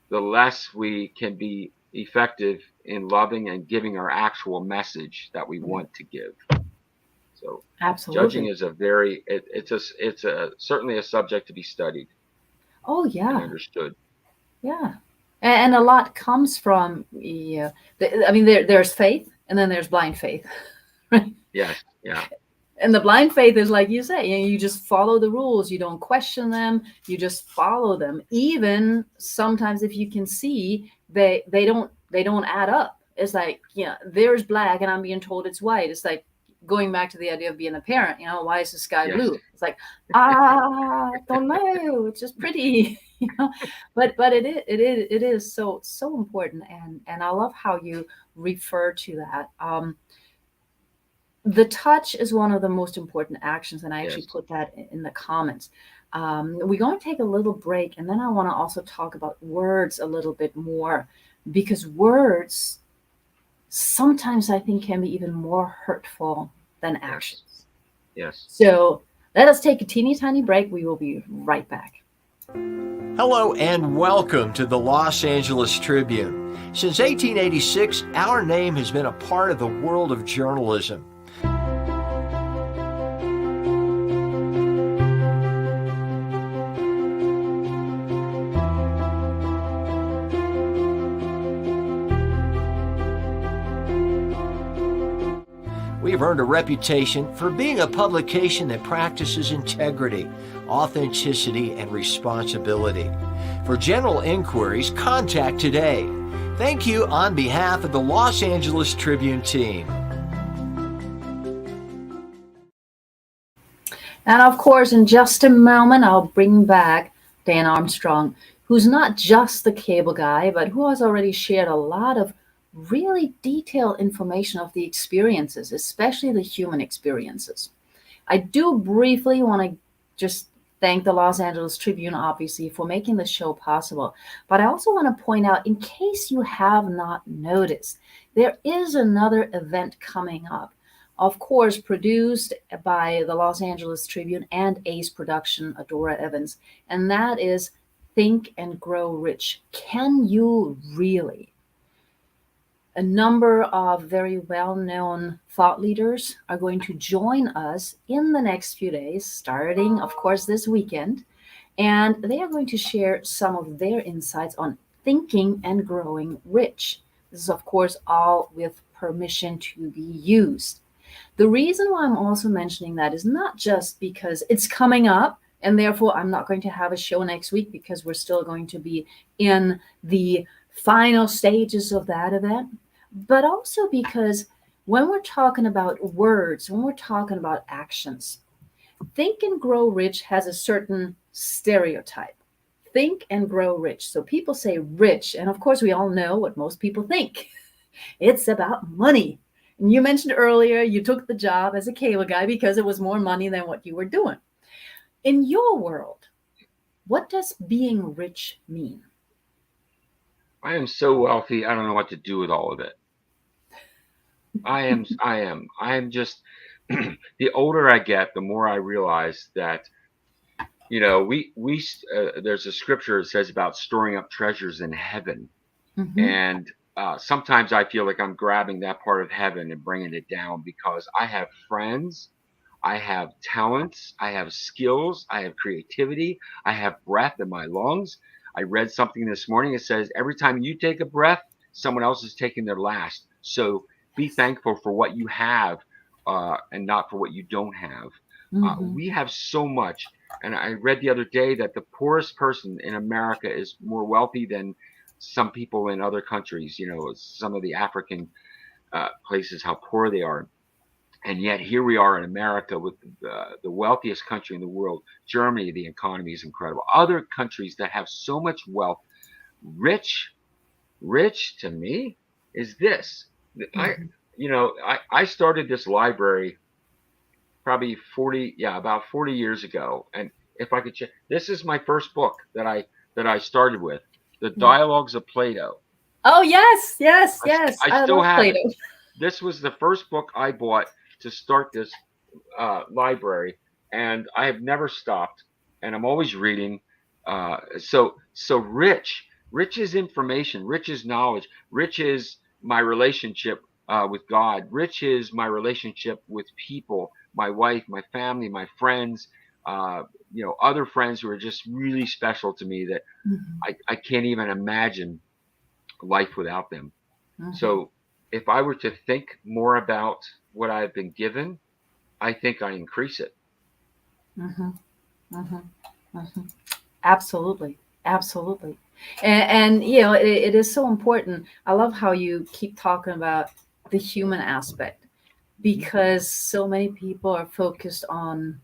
[SPEAKER 2] the less we can be effective in loving and giving our actual message that we
[SPEAKER 1] Yeah.
[SPEAKER 2] want to give. So judging
[SPEAKER 1] Absolutely.
[SPEAKER 2] is it's a certainly a subject to be studied
[SPEAKER 1] Oh
[SPEAKER 2] and
[SPEAKER 1] yeah.
[SPEAKER 2] understood.
[SPEAKER 1] Yeah. And a lot comes from, yeah. I mean, there's faith, and then there's blind faith, right?
[SPEAKER 2] Yes, yeah,
[SPEAKER 1] And the blind faith is like you say, you just follow the rules. You don't question them. You just follow them. Even sometimes, if you can see they don't add up. It's like, there's black, and I'm being told it's white. It's like going back to the idea of being a parent. Why is the sky
[SPEAKER 2] yes,
[SPEAKER 1] blue? It's like, don't know. It's just pretty, But it is so important, and I love how you refer to that. The touch is one of the most important actions, and I actually
[SPEAKER 2] yes,
[SPEAKER 1] put that in the comments. We're going to take a little break, and then I want to also talk about words a little bit more, because words sometimes I think can be even more hurtful than
[SPEAKER 2] yes,
[SPEAKER 1] actions.
[SPEAKER 2] yes.
[SPEAKER 1] So let us take a teeny tiny break. We will be right back.
[SPEAKER 3] Hello and welcome to the Los Angeles Tribune. Since 1886, our name has been a part of the world of journalism. We have earned a reputation for being a publication that practices integrity, authenticity, and responsibility. For general inquiries, contact today. Thank you on behalf of the Los Angeles Tribune team.
[SPEAKER 1] And of course, in just a moment, I'll bring back Dan Armstrong, who's not just the cable guy, but who has already shared a lot of really detailed information of the experiences, especially the human experiences. I do briefly want to just thank the Los Angeles Tribune, obviously, for making the show possible. But I also want to point out, in case you have not noticed, there is another event coming up. Of course, produced by the Los Angeles Tribune and Ace Production, Adora Evans, and that is Think and Grow Rich. Can you really? A number of very well-known thought leaders are going to join us in the next few days, starting, of course, this weekend. And they are going to share some of their insights on thinking and growing rich. This is, of course, all with permission to be used. The reason why I'm also mentioning that is not just because it's coming up, and therefore I'm not going to have a show next week because we're still going to be in the final stages of that event, but also because when we're talking about words, when we're talking about actions, Think and Grow Rich has a certain stereotype. Think and grow rich. So people say rich, and of course we all know what most people think. It's about money. And you mentioned earlier you took the job as a cable guy because it was more money than what you were doing. In your world, what does being rich mean?
[SPEAKER 2] I am so wealthy, I don't know what to do with all of it. I am just, the older I get, the more I realize that, there's a scripture that says about storing up treasures in heaven.
[SPEAKER 1] Mm-hmm.
[SPEAKER 2] And sometimes I feel like I'm grabbing that part of heaven and bringing it down because I have friends, I have talents, I have skills, I have creativity, I have breath in my lungs. I read something this morning that says every time you take a breath, someone else is taking their last. So be thankful for what you have and not for what you don't have.
[SPEAKER 1] Mm-hmm.
[SPEAKER 2] We have so much. And I read the other day that the poorest person in America is more wealthy than some people in other countries, some of the African places, how poor they are. And yet here we are in America with the wealthiest country in the world. Germany, the economy is incredible. Other countries that have so much wealth, rich, rich to me is this.
[SPEAKER 1] Mm-hmm.
[SPEAKER 2] I started this library probably about 40 years ago. And if I could check, this is my first book that I started with, The
[SPEAKER 1] Yeah.
[SPEAKER 2] Dialogues of Plato.
[SPEAKER 1] Oh, yes, yes, yes.
[SPEAKER 2] I
[SPEAKER 1] I
[SPEAKER 2] still
[SPEAKER 1] love
[SPEAKER 2] have it.
[SPEAKER 1] Plato.
[SPEAKER 2] This was the first book I bought to start this library, and I have never stopped, and I'm always reading. So rich is information, rich is knowledge, rich is my relationship with God, rich is my relationship with people, my wife, my family, my friends, other friends who are just really special to me that
[SPEAKER 1] Mm-hmm.
[SPEAKER 2] I can't even imagine life without them.
[SPEAKER 1] Mm-hmm.
[SPEAKER 2] So if I were to think more about what I've been given, I think I increase it.
[SPEAKER 1] Mm-hmm. Mm-hmm. Mm-hmm. Absolutely. Absolutely. And it is so important. I love how you keep talking about the human aspect because so many people are focused on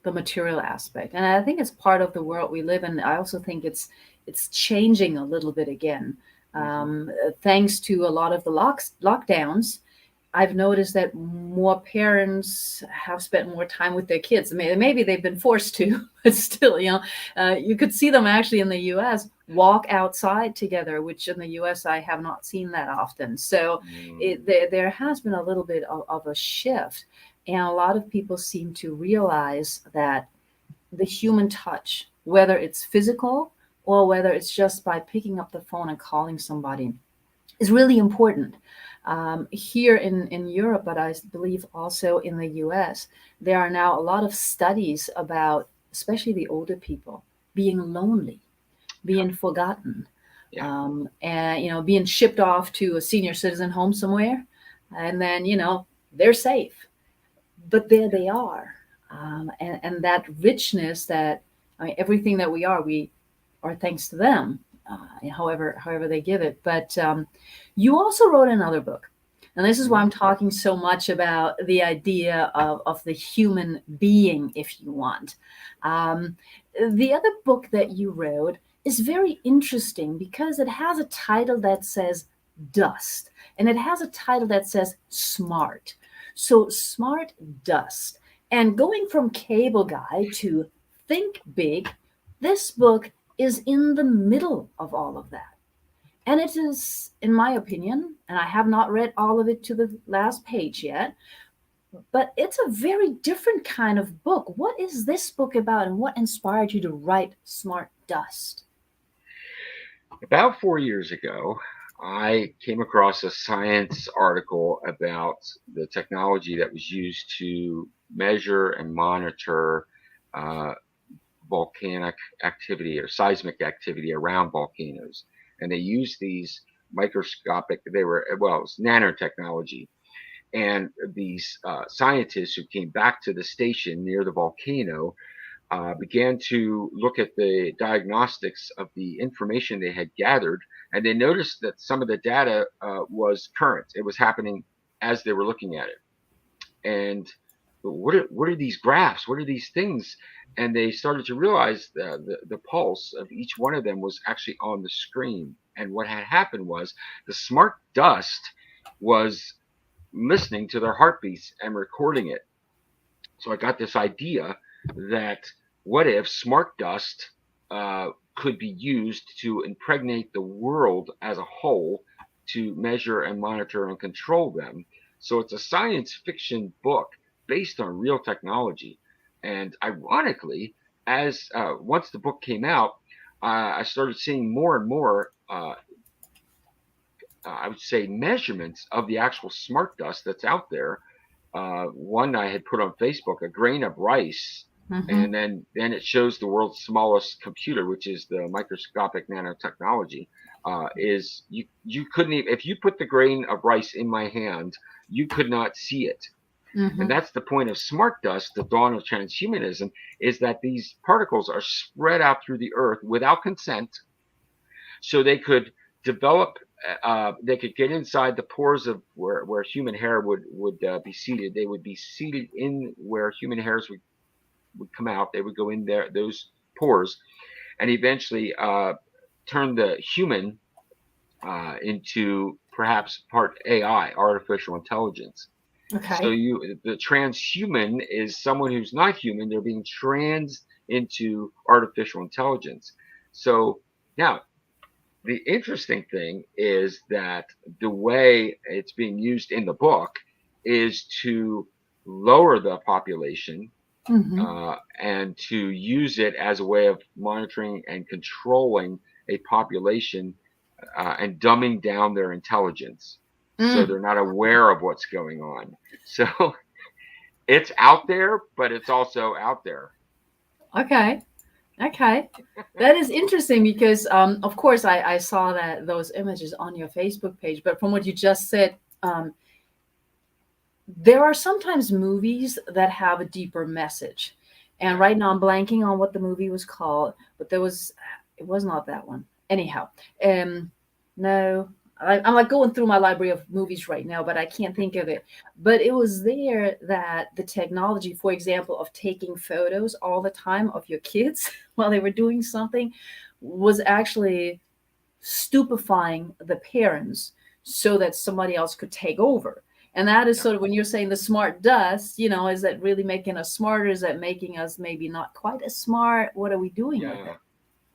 [SPEAKER 1] the material aspect. And I think it's part of the world we live in. I also think it's changing a little bit again.
[SPEAKER 2] Mm-hmm.
[SPEAKER 1] Thanks to a lot of the lockdowns, I've noticed that more parents have spent more time with their kids. Maybe they've been forced to, but still, you could see them actually in the U.S. walk outside together, which in the U.S. I have not seen that often. So there has been a little bit of a shift, and a lot of people seem to realize that the human touch, whether it's physical or whether it's just by picking up the phone and calling somebody, is really important. Here in Europe, but I believe also in the US, there are now a lot of studies about, especially the older people, being lonely, being forgotten,
[SPEAKER 2] Yeah.
[SPEAKER 1] and being shipped off to a senior citizen home somewhere, and then they're safe, but there they are, and that richness, that everything that we are thanks to them, however they give it. But you also wrote another book, and this is why
[SPEAKER 2] Mm-hmm.
[SPEAKER 1] I'm talking so much about the idea of the human being, if you want. Um, the other book that you wrote is very interesting because it has a title that says dust. And it has a title that says smart. So, smart dust. And going from cable guy to think big, this book is in the middle of all of that. And it is, in my opinion, and I have not read all of it to the last page yet, but it's a very different kind of book. What is this book about, and what inspired you to write Smart Dust?
[SPEAKER 2] About 4 years ago, I came across a science article about the technology that was used to measure and monitor uh, volcanic activity or seismic activity around volcanoes. And they used these microscopic, it was nanotechnology. And these scientists who came back to the station near the volcano began to look at the diagnostics of the information they had gathered, and they noticed that some of the data was current. It was happening as they were looking at it. And what are these graphs? What are these things? And they started to realize the pulse of each one of them was actually on the screen. And what had happened was the smart dust was listening to their heartbeats and recording it. So I got this idea that what if smart dust could be used to impregnate the world as a whole to measure and monitor and control them. So it's a science fiction book based on real technology. And ironically, as once the book came out, I started seeing more and more, I would say, measurements of the actual smart dust that's out there. One I had put on Facebook, a grain of rice, and then it shows the world's smallest computer, which is the microscopic nanotechnology. Is you couldn't even, if you put the grain of rice in my hand, you could not see it. And that's the point of smart dust, the dawn of transhumanism, is that these particles are spread out through the earth without consent, so they could develop. They could get inside the pores of where human hair would be seated. They would be seated in where human hairs would come out. They would go in there, those pores, and eventually turn the human into perhaps part AI, artificial intelligence.
[SPEAKER 1] Okay.
[SPEAKER 2] So the transhuman is someone who's not human. They're being trans into artificial intelligence. So now, the interesting thing is that the way it's being used in the book is to lower the population and to use it as a way of monitoring and controlling a population and dumbing down their intelligence. So they're not aware of what's going on. So it's out there, but it's also out there.
[SPEAKER 1] Okay. That is interesting because, of course, I saw those images on your Facebook page. But from what you just said, there are sometimes movies that have a deeper message. And right now I'm blanking on what the movie was called, but it was not that one. Anyhow, no, I'm like going through my library of movies right now, but I can't think of it. But it was there that the technology, for example, of taking photos all the time of your kids while they were doing something was actually stupefying the parents so that somebody else could take over. And that is sort of when you're saying the smart dust, is that really making us smarter? Is that making us maybe not quite as smart? What are we doing with it?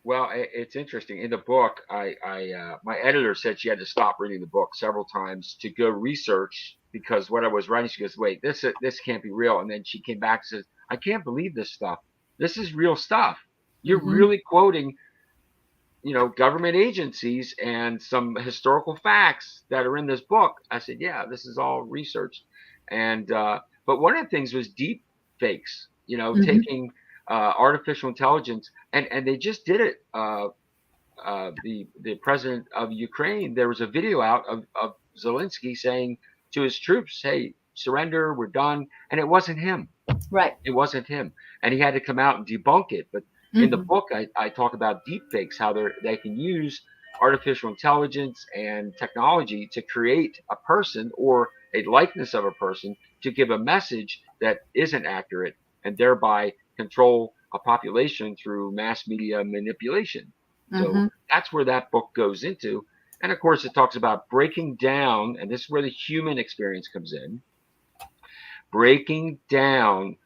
[SPEAKER 2] Well, it's interesting. In the book, my editor said she had to stop reading the book several times to go research, because what I was writing, she goes, "Wait, this can't be real." And then she came back and says, "I can't believe this stuff. This is real stuff. You're really quoting, government agencies and some historical facts that are in this book." I said, "Yeah, this is all researched." And but one of the things was deep fakes. Taking artificial intelligence, and they just did it. The president of Ukraine, there was a video out of Zelensky saying to his troops, "Hey, surrender, we're done," and it wasn't him.
[SPEAKER 1] Right.
[SPEAKER 2] It wasn't him, and he had to come out and debunk it. But in the book, I talk about deep fakes, how they can use artificial intelligence and technology to create a person or a likeness of a person to give a message that isn't accurate, and thereby control a population through mass media manipulation. So that's where that book goes into. And of course, it talks about breaking down, and this is where the human experience comes in, breaking down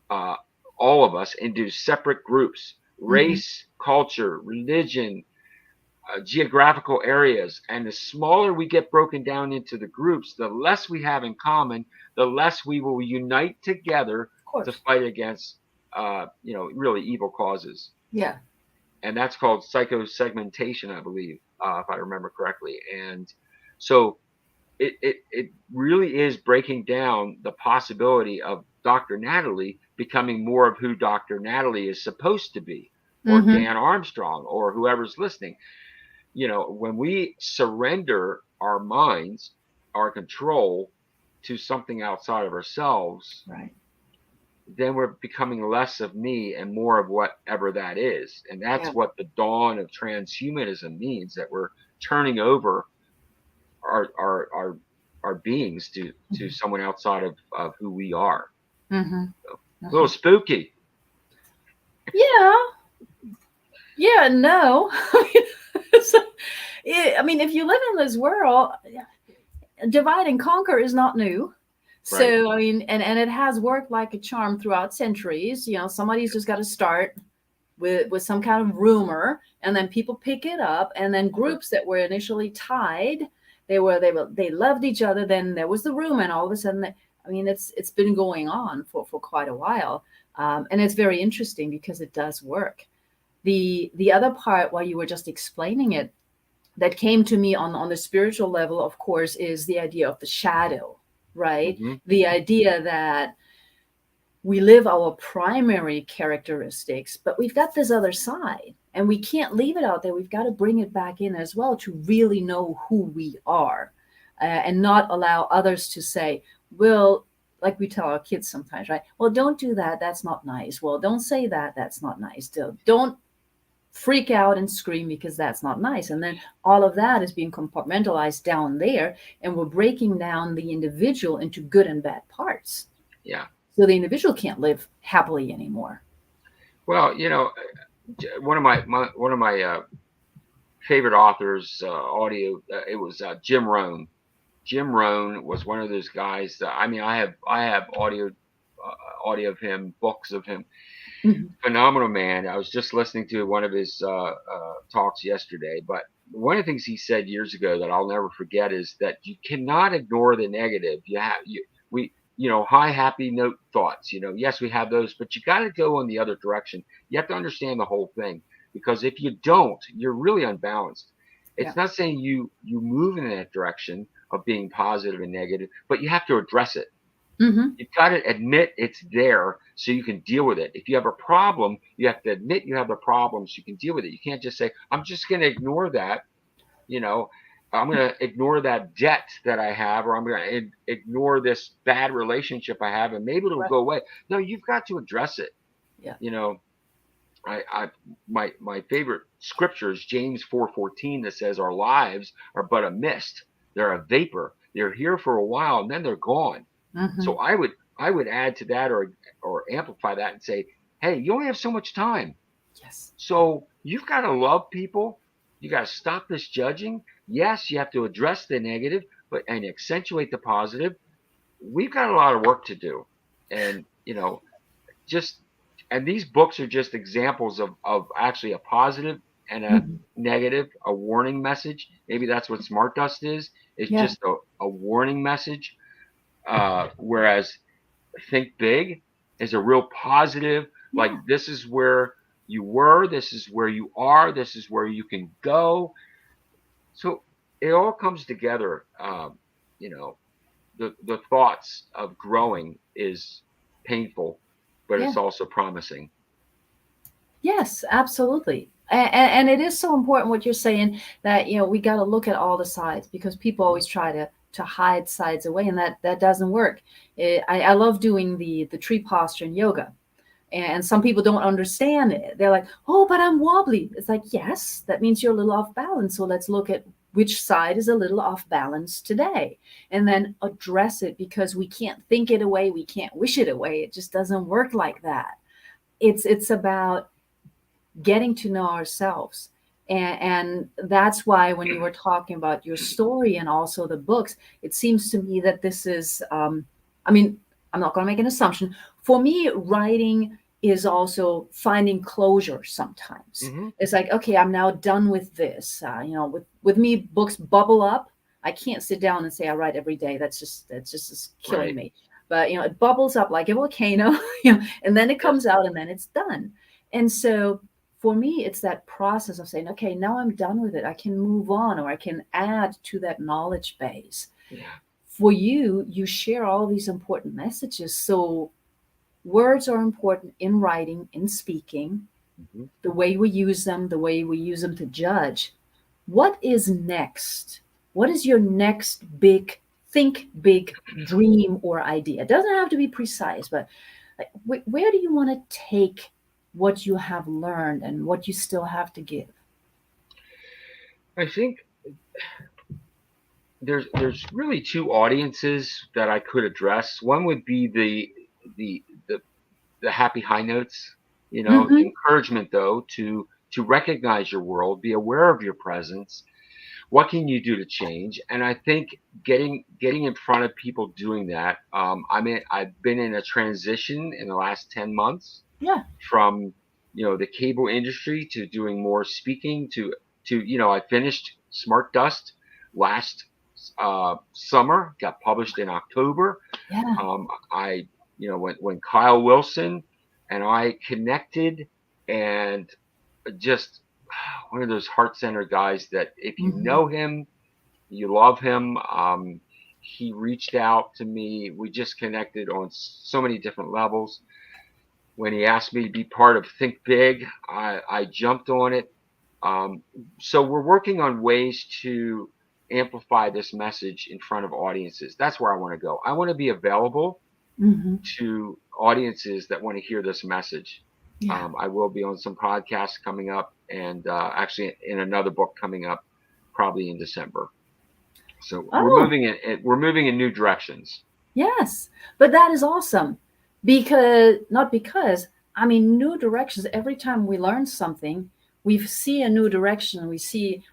[SPEAKER 2] uh, all of us into separate groups,
[SPEAKER 1] Mm-hmm.
[SPEAKER 2] race, culture, religion, geographical areas. And the smaller we get broken down into the groups, the less we have in common, the less we will unite together
[SPEAKER 1] Of
[SPEAKER 2] to
[SPEAKER 1] course.
[SPEAKER 2] fight against, really evil causes.
[SPEAKER 1] Yeah.
[SPEAKER 2] And that's called psychosegmentation, I believe, if I remember correctly. And so it really is breaking down the possibility of Dr. Natalie becoming more of who Dr. Natalie is supposed to be, or
[SPEAKER 1] Mm-hmm.
[SPEAKER 2] Dan Armstrong, or whoever's listening. When we surrender our minds, our control to something outside of ourselves,
[SPEAKER 1] Right.
[SPEAKER 2] then we're becoming less of me and more of whatever that is. And
[SPEAKER 1] Yeah.
[SPEAKER 2] that's what the dawn of transhumanism means, that we're turning over our beings to
[SPEAKER 1] Mm-hmm.
[SPEAKER 2] someone outside of who we are.
[SPEAKER 1] Mm-hmm.
[SPEAKER 2] So, a
[SPEAKER 1] Mm-hmm.
[SPEAKER 2] little spooky.
[SPEAKER 1] Yeah. Yeah. No. So, I mean, if you live in this world, divide and conquer is not new.
[SPEAKER 2] Right.
[SPEAKER 1] So I mean, and it has worked like a charm throughout centuries. Somebody's just got to start with some kind of rumor, and then people pick it up, and then groups that were initially tied, they loved each other. Then there was the rumor, and all of a sudden, I mean, it's been going on for quite a while, and it's very interesting because it does work. The other part, while you were just explaining it, that came to me on the spiritual level, of course, is the idea of the shadow, right?
[SPEAKER 2] Mm-hmm.
[SPEAKER 1] The idea that we live our primary characteristics, but we've got this other side, and we can't leave it out there. We've got to bring it back in as well to really know who we are, and not allow others to say, well, like we tell our kids sometimes, right? Well, don't do that. That's not nice. Well, don't say that. That's not nice. Don't freak out and scream because that's not nice. And then all of that is being compartmentalized down there, and we're breaking down the individual into good and bad parts.
[SPEAKER 2] Yeah.
[SPEAKER 1] So the individual can't live happily anymore.
[SPEAKER 2] Well, one of my favorite authors, audio, it was Jim Rohn. Jim Rohn was one of those guys that, I mean, I have audio of him, books of him.
[SPEAKER 1] Mm-hmm.
[SPEAKER 2] Phenomenal man. I was just listening to one of his talks yesterday, but one of the things he said years ago that I'll never forget is that you cannot ignore the negative. High happy note thoughts. Yes, we have those, but you got to go in the other direction. You have to understand the whole thing, because if you don't, you're really unbalanced.
[SPEAKER 1] Yeah.
[SPEAKER 2] It's not saying you move in that direction of being positive and negative, but you have to address it.
[SPEAKER 1] Mm-hmm.
[SPEAKER 2] You've got to admit it's there so you can deal with it. If you have a problem, you have to admit you have the problem so you can deal with it. You can't just say, I'm just going to ignore that. I'm going to ignore that debt that I have, or I'm going to ignore this bad relationship I have, and maybe it'll
[SPEAKER 1] Right.
[SPEAKER 2] go away. No, you've got to address it.
[SPEAKER 1] Yeah.
[SPEAKER 2] My favorite scripture is James 4:14, that says our lives are but a mist. They're a vapor. They're here for a while and then they're gone.
[SPEAKER 1] Mm-hmm.
[SPEAKER 2] So I would add to that, or amplify that and say, hey, you only have so much time.
[SPEAKER 1] Yes.
[SPEAKER 2] So you've got to love people. You got to stop this judging. Yes, you have to address the negative, and accentuate the positive. We've got a lot of work to do. And, and these books are just examples of actually a positive and a
[SPEAKER 1] Mm-hmm.
[SPEAKER 2] negative, a warning message. Maybe that's what Smart Dust is. It's
[SPEAKER 1] Yeah.
[SPEAKER 2] just a warning message. Whereas Think Big is a real positive, like, this is where you were, this is where you are, this is where you can go. So it all comes together. The thoughts of growing is painful, but
[SPEAKER 1] Yeah.
[SPEAKER 2] it's also promising.
[SPEAKER 1] Yes, absolutely. And it is so important what you're saying, that we got to look at all the sides, because people always try to hide sides away, and that doesn't work. I love doing the tree posture in yoga, and some people don't understand it. They're like, oh, but I'm wobbly. It's like, yes, that means you're a little off balance. So let's look at which side is a little off balance today, and then address it, because we can't think it away. We can't wish it away. It just doesn't work like that. It's about getting to know ourselves And that's why when you were talking about your story and also the books, it seems to me that this is, I mean, I'm not going to make an assumption. For me, writing is also finding closure sometimes.
[SPEAKER 2] Mm-hmm.
[SPEAKER 1] It's like, okay, I'm now done with this. With me, books bubble up. I can't sit down and say I write every day. That's just killing
[SPEAKER 2] Right.
[SPEAKER 1] me. But it bubbles up like a volcano, and then it comes out and then it's done. And so for me, it's that process of saying, okay, now I'm done with it. I can move on, or I can add to that knowledge base.
[SPEAKER 2] Yeah.
[SPEAKER 1] For you, you share all these important messages. So words are important in writing, in speaking,
[SPEAKER 2] Mm-hmm.
[SPEAKER 1] the way we use them, the way we use them to judge. What is next? What is your next big, think big dream or idea? It doesn't have to be precise, but like, where do you want to take what you have learned and what you still have to give?
[SPEAKER 2] I think there's really two audiences that I could address. One would be the the, the happy high notes, the
[SPEAKER 1] Mm-hmm.
[SPEAKER 2] encouragement though to recognize your world, be aware of your presence. What can you do to change? And I think getting in front of people doing that. I've been in a transition in the last 10 months
[SPEAKER 1] Yeah.
[SPEAKER 2] from the cable industry to doing more speaking to I finished Smart Dust last summer, got published in October.
[SPEAKER 1] Yeah.
[SPEAKER 2] I when Kyle Wilson and I connected, and just one of those heart center guys that if you
[SPEAKER 1] Mm-hmm.
[SPEAKER 2] know him, you love him. He reached out to me. We just connected on so many different levels. When he asked me to be part of Think Big, I jumped on it. Um, so we're working on ways to amplify this message in front of audiences. That's where I want to go. I want to be available
[SPEAKER 1] Mm-hmm.
[SPEAKER 2] to audiences that want to hear this message.
[SPEAKER 1] Yeah.
[SPEAKER 2] I will be on some podcasts coming up, and actually in another book coming up, probably in December. So
[SPEAKER 1] Oh,
[SPEAKER 2] we're moving in new directions.
[SPEAKER 1] yes. But that is awesome. Because, I mean, new directions, every time we learn something, we see a new direction, we see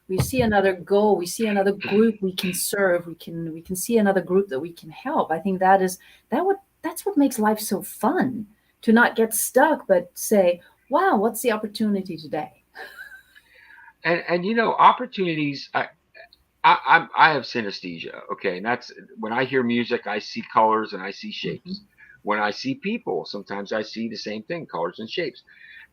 [SPEAKER 1] another goal, we see another group we can serve, we can see another group that we can help. I think that's what makes life so fun, to not get stuck, but say, wow, what's the opportunity today?
[SPEAKER 2] And opportunities. I have synesthesia. Okay, and that's when I hear music, I see colors and I see
[SPEAKER 1] Hmm.
[SPEAKER 2] shapes. When I see people, sometimes I see the same thing, colors and shapes.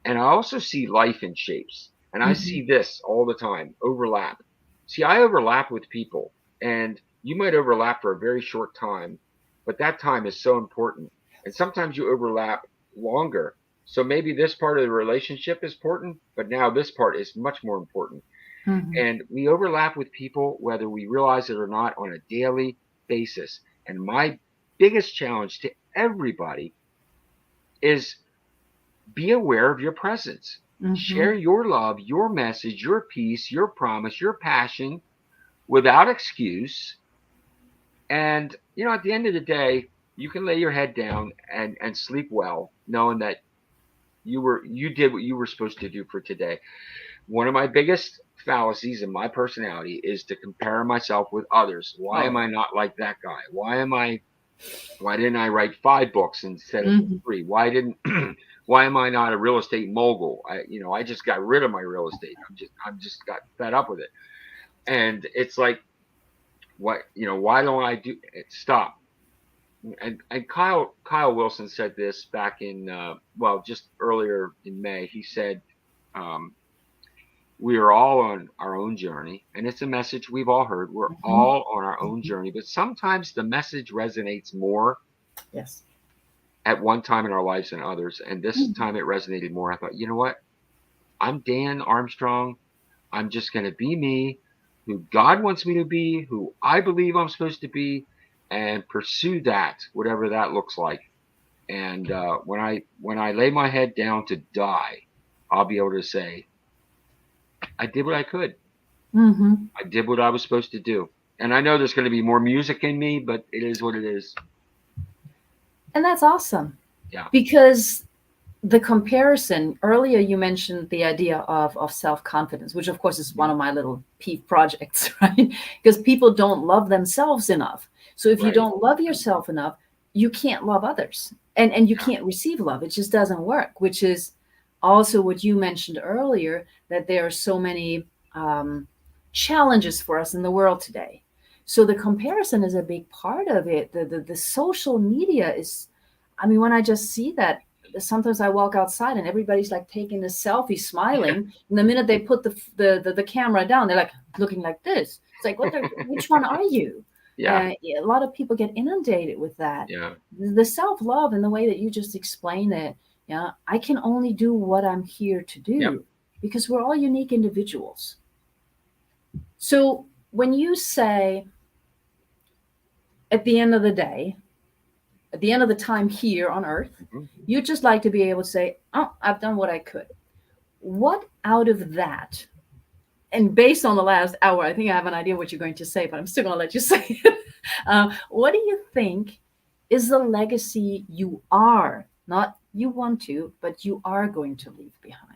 [SPEAKER 2] And I also see life in shapes. And I
[SPEAKER 1] Hmm.
[SPEAKER 2] see this all the time, overlap. See, I overlap with people, and you might overlap for a very short time, but that time is so important. And sometimes you overlap longer. So maybe this part of the relationship is important, but now this part is much more important.
[SPEAKER 1] Hmm.
[SPEAKER 2] And we overlap with people, whether we realize it or not, on a daily basis. And my biggest challenge to everybody is be aware of your presence. Share
[SPEAKER 1] Hmm.
[SPEAKER 2] your love, your message, your peace, your promise, your passion without excuse. And, at the end of the day, you can lay your head down and sleep well, knowing that you did what you were supposed to do for today. One of my biggest fallacies in my personality is to compare myself with others. Why
[SPEAKER 1] Oh
[SPEAKER 2] am
[SPEAKER 1] yeah.
[SPEAKER 2] I not like that guy? Why didn't I write 5 books instead of
[SPEAKER 1] Hmm.
[SPEAKER 2] 3? Why am I not a real estate mogul? I just got rid of my real estate. I'm just got fed up with it. And it's like, why don't I do it? Stop. And Kyle Wilson said this back in just earlier in May. He said, um, we are all on our own journey, and it's a message we've all heard. We're
[SPEAKER 1] Hmm.
[SPEAKER 2] all on our own
[SPEAKER 1] Hmm.
[SPEAKER 2] journey, but sometimes the message resonates more
[SPEAKER 1] Yes.
[SPEAKER 2] at one time in our lives than others. And this
[SPEAKER 1] Hmm.
[SPEAKER 2] time it resonated more. I thought, you know what? I'm Dan Armstrong. I'm just going to be me, who God wants me to be, who I believe I'm supposed to be, and pursue that, whatever that looks like. And when I lay my head down to die, I'll be able to say, I did what I could.
[SPEAKER 1] Hmm.
[SPEAKER 2] I did what I was supposed to do. And I know there's going to be more music in me, but it is what it is.
[SPEAKER 1] And that's awesome,
[SPEAKER 2] Yeah.
[SPEAKER 1] because the comparison earlier, you mentioned the idea of self-confidence, which of course is one of my little peeve projects, right? Because people don't love themselves enough. So if you
[SPEAKER 2] Right.
[SPEAKER 1] don't love yourself enough, you can't love others, and you
[SPEAKER 2] Yeah.
[SPEAKER 1] can't receive love. It just doesn't work, which is also what you mentioned earlier, that there are so many challenges for us in the world today. So the comparison is a big part of it. The social media is, I mean, when I just see that, sometimes I walk outside and everybody's like taking a selfie, smiling. And the minute they put the camera down, they're like looking like this. It's like, which one are you?
[SPEAKER 2] Yeah.
[SPEAKER 1] Yeah, a lot of people get inundated with that.
[SPEAKER 2] Yeah.
[SPEAKER 1] The self love and the way that you just explain it, yeah, I can only do what I'm here to
[SPEAKER 2] Yep.
[SPEAKER 1] do, because we're all unique individuals. So when you say at the end of the day, at the end of the time here on earth,
[SPEAKER 2] Mhm.
[SPEAKER 1] you'd just like to be able to say, oh, I've done what I could. What out of that, and based on the last hour, I think I have an idea what you're going to say, but I'm still going to let you say it. What do you think is the legacy you are, not you want to, but you are going to leave behind?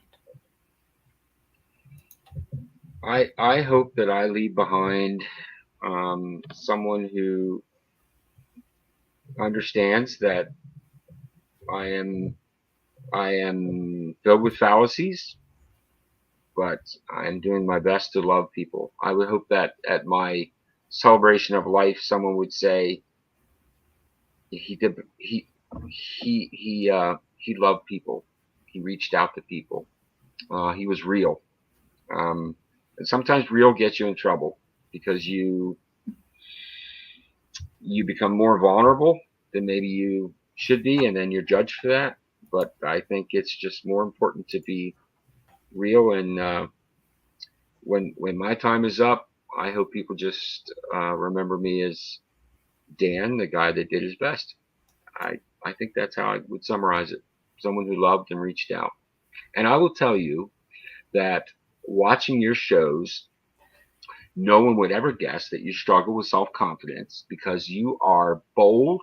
[SPEAKER 2] I hope that I leave behind someone who understands that I am I am filled with fallacies, but I'm doing my best to love people. I would hope that at my celebration of life, someone would say he did he loved people. He reached out to people. He was real. And sometimes real gets you in trouble because you become more vulnerable than maybe you should be, and then you're judged for that. But I think it's just more important to be real. And when my time is up, I hope people just remember me as Dan, the guy that did his best. I think that's how I would summarize it. Someone who loved and reached out. And I will tell you that watching your shows, no one would ever guess that you struggle with self confidence because you are bold,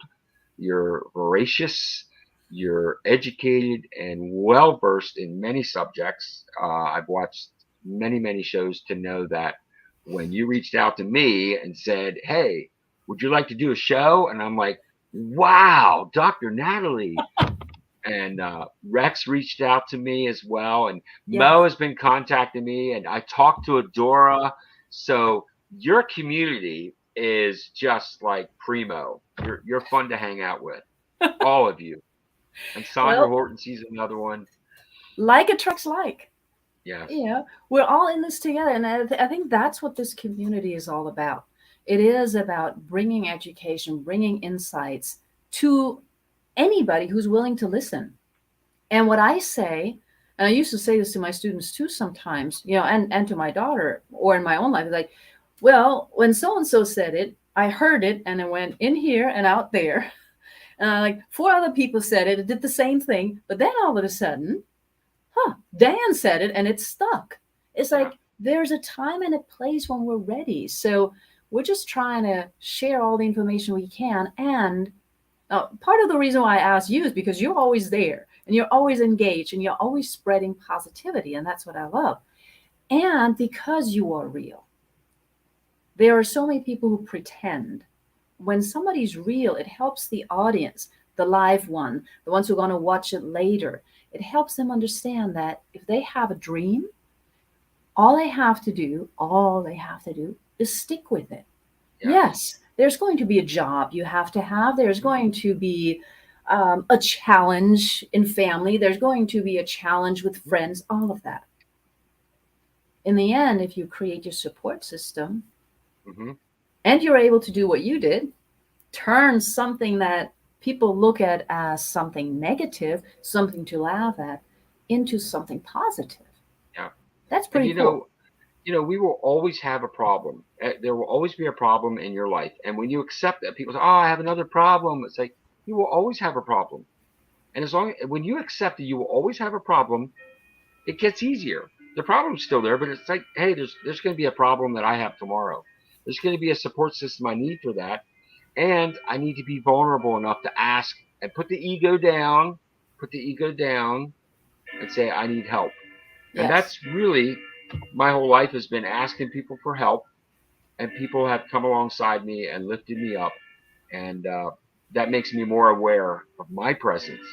[SPEAKER 2] you're voracious, you're educated and well versed in many subjects. I've watched many shows to know that when you reached out to me and said, "Hey, would you like to do a show?" And I'm like, "Wow, Dr. Natalie." And Rex reached out to me as well, and
[SPEAKER 1] Yes.
[SPEAKER 2] Mo has been contacting me, and I talked to Adora. So your community is just like primo. You're fun to hang out with, all of you. And Sandra
[SPEAKER 1] Well,
[SPEAKER 2] Hortensy's another one.
[SPEAKER 1] like attracts like.
[SPEAKER 2] Yes.
[SPEAKER 1] Yeah, we're all in this together, and I think that's what this community is all about. It is about bringing education, bringing insights to anybody who's willing to listen. And what I say, and I used to say this to my students too sometimes, and to my daughter, or in my own life, like, well, when so and so said it, I heard it, and it went in here and out there. Like four other people said it did the same thing, but then all of a sudden, Dan said it and it stuck. It's
[SPEAKER 2] Yeah.
[SPEAKER 1] like there's a time and a place when we're ready. So we're just trying to share all the information we can. And part of the reason why I asked you is because you're always there and you're always engaged and you're always spreading positivity. And that's what I love. And because you are real, there are so many people who pretend. When somebody's real, it helps the audience, the live one, the ones who are going to watch it later. It helps them understand that if they have a dream, all they have to do is stick with it.
[SPEAKER 2] Yes.
[SPEAKER 1] Yes, there's going to be a job you have to have. There's going to be a challenge in family. There's going to be a challenge with friends, all of that. In the end, if you create your support system
[SPEAKER 2] Mm-hmm.
[SPEAKER 1] and you're able to do what you did, turn something that people look at as something negative, something to laugh at, into something positive.
[SPEAKER 2] Yeah.
[SPEAKER 1] That's
[SPEAKER 2] And
[SPEAKER 1] pretty cool.
[SPEAKER 2] we will always have a problem. There will always be a problem in your life. And when you accept that, people say, "Oh, I have another problem." It's like you will always have a problem. And when you accept that you will always have a problem, it gets easier. The problem's still there, but it's like, hey, there's going to be a problem that I have tomorrow. There's going to be a support system I need for that, and I need to be vulnerable enough to ask and put the ego down, put the ego down and say, I need help. And
[SPEAKER 1] Yes.
[SPEAKER 2] that's really my whole life has been asking people for help, and people have come alongside me and lifted me up. And that makes me more aware of my presence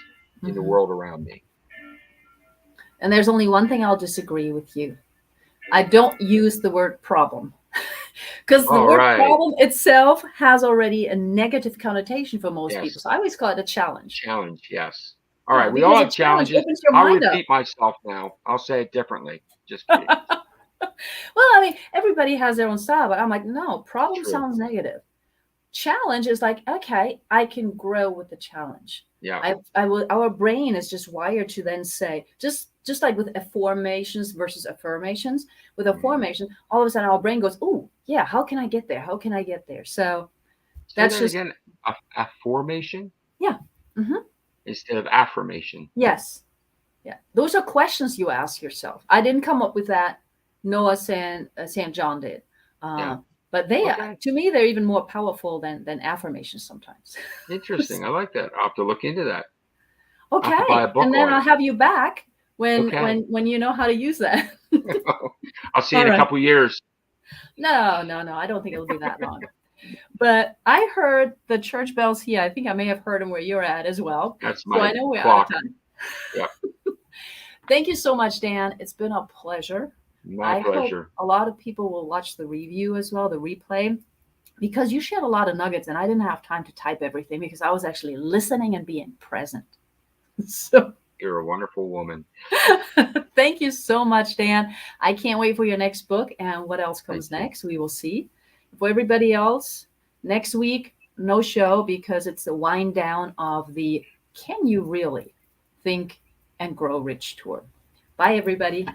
[SPEAKER 2] in the world around me.
[SPEAKER 1] And there's only one thing I'll disagree with you. I don't use the word problem. Because the
[SPEAKER 2] All
[SPEAKER 1] word
[SPEAKER 2] right.
[SPEAKER 1] problem itself has already a negative connotation for most
[SPEAKER 2] Yes.
[SPEAKER 1] people. So I always call it a challenge.
[SPEAKER 2] Challenge, yes. All
[SPEAKER 1] Yeah,
[SPEAKER 2] right, we all
[SPEAKER 1] because
[SPEAKER 2] have
[SPEAKER 1] a challenge
[SPEAKER 2] challenges.
[SPEAKER 1] opens your
[SPEAKER 2] I'll
[SPEAKER 1] mind up.
[SPEAKER 2] repeat myself now. I'll say it differently. Just kidding.
[SPEAKER 1] Well, I mean, everybody has their own style, but I'm like, no, problem
[SPEAKER 2] True.
[SPEAKER 1] sounds negative. Challenge is like, okay, I can grow with the challenge.
[SPEAKER 2] Yeah.
[SPEAKER 1] Our brain is just wired to then say, just like with affirmations versus affirmations. With affirmation, all of a sudden our brain goes, oh yeah, how can I get there? How can I get there? So
[SPEAKER 2] Say
[SPEAKER 1] that's
[SPEAKER 2] that
[SPEAKER 1] just
[SPEAKER 2] again. Affirmation
[SPEAKER 1] yeah. Mm-hmm.
[SPEAKER 2] instead of affirmation.
[SPEAKER 1] Yes. Yeah. Those are questions you ask yourself. I didn't come up with that. Noah St. John did.
[SPEAKER 2] Yeah.
[SPEAKER 1] But they,
[SPEAKER 2] Okay.
[SPEAKER 1] to me, they're even more powerful than affirmations sometimes.
[SPEAKER 2] Interesting. I like that. I'll have to look into that.
[SPEAKER 1] Okay.
[SPEAKER 2] I'll have to buy a book
[SPEAKER 1] And then
[SPEAKER 2] on
[SPEAKER 1] I'll
[SPEAKER 2] it.
[SPEAKER 1] have you back when
[SPEAKER 2] Okay.
[SPEAKER 1] when you know how to use that.
[SPEAKER 2] I'll see you
[SPEAKER 1] All
[SPEAKER 2] in a
[SPEAKER 1] right.
[SPEAKER 2] couple years.
[SPEAKER 1] No. I don't think it'll be that long. But I heard the church bells here. I think I may have heard them where you're at as well.
[SPEAKER 2] That's
[SPEAKER 1] So
[SPEAKER 2] my
[SPEAKER 1] I know we're
[SPEAKER 2] clock.
[SPEAKER 1] out of time.
[SPEAKER 2] Yep.
[SPEAKER 1] Thank you so much, Dan. It's been a pleasure.
[SPEAKER 2] My pleasure.
[SPEAKER 1] Hope a lot of people will watch the review as well, the replay, because you shared a lot of nuggets and I didn't have time to type everything because I was actually listening and being present. So
[SPEAKER 2] You're a wonderful woman.
[SPEAKER 1] thank you so much, Dan. I can't wait for your next book and what else comes
[SPEAKER 2] Thank you.
[SPEAKER 1] next. We will see. For everybody else, next week, no show because it's the wind down of the Can You Really Think and Grow Rich tour. Bye, everybody.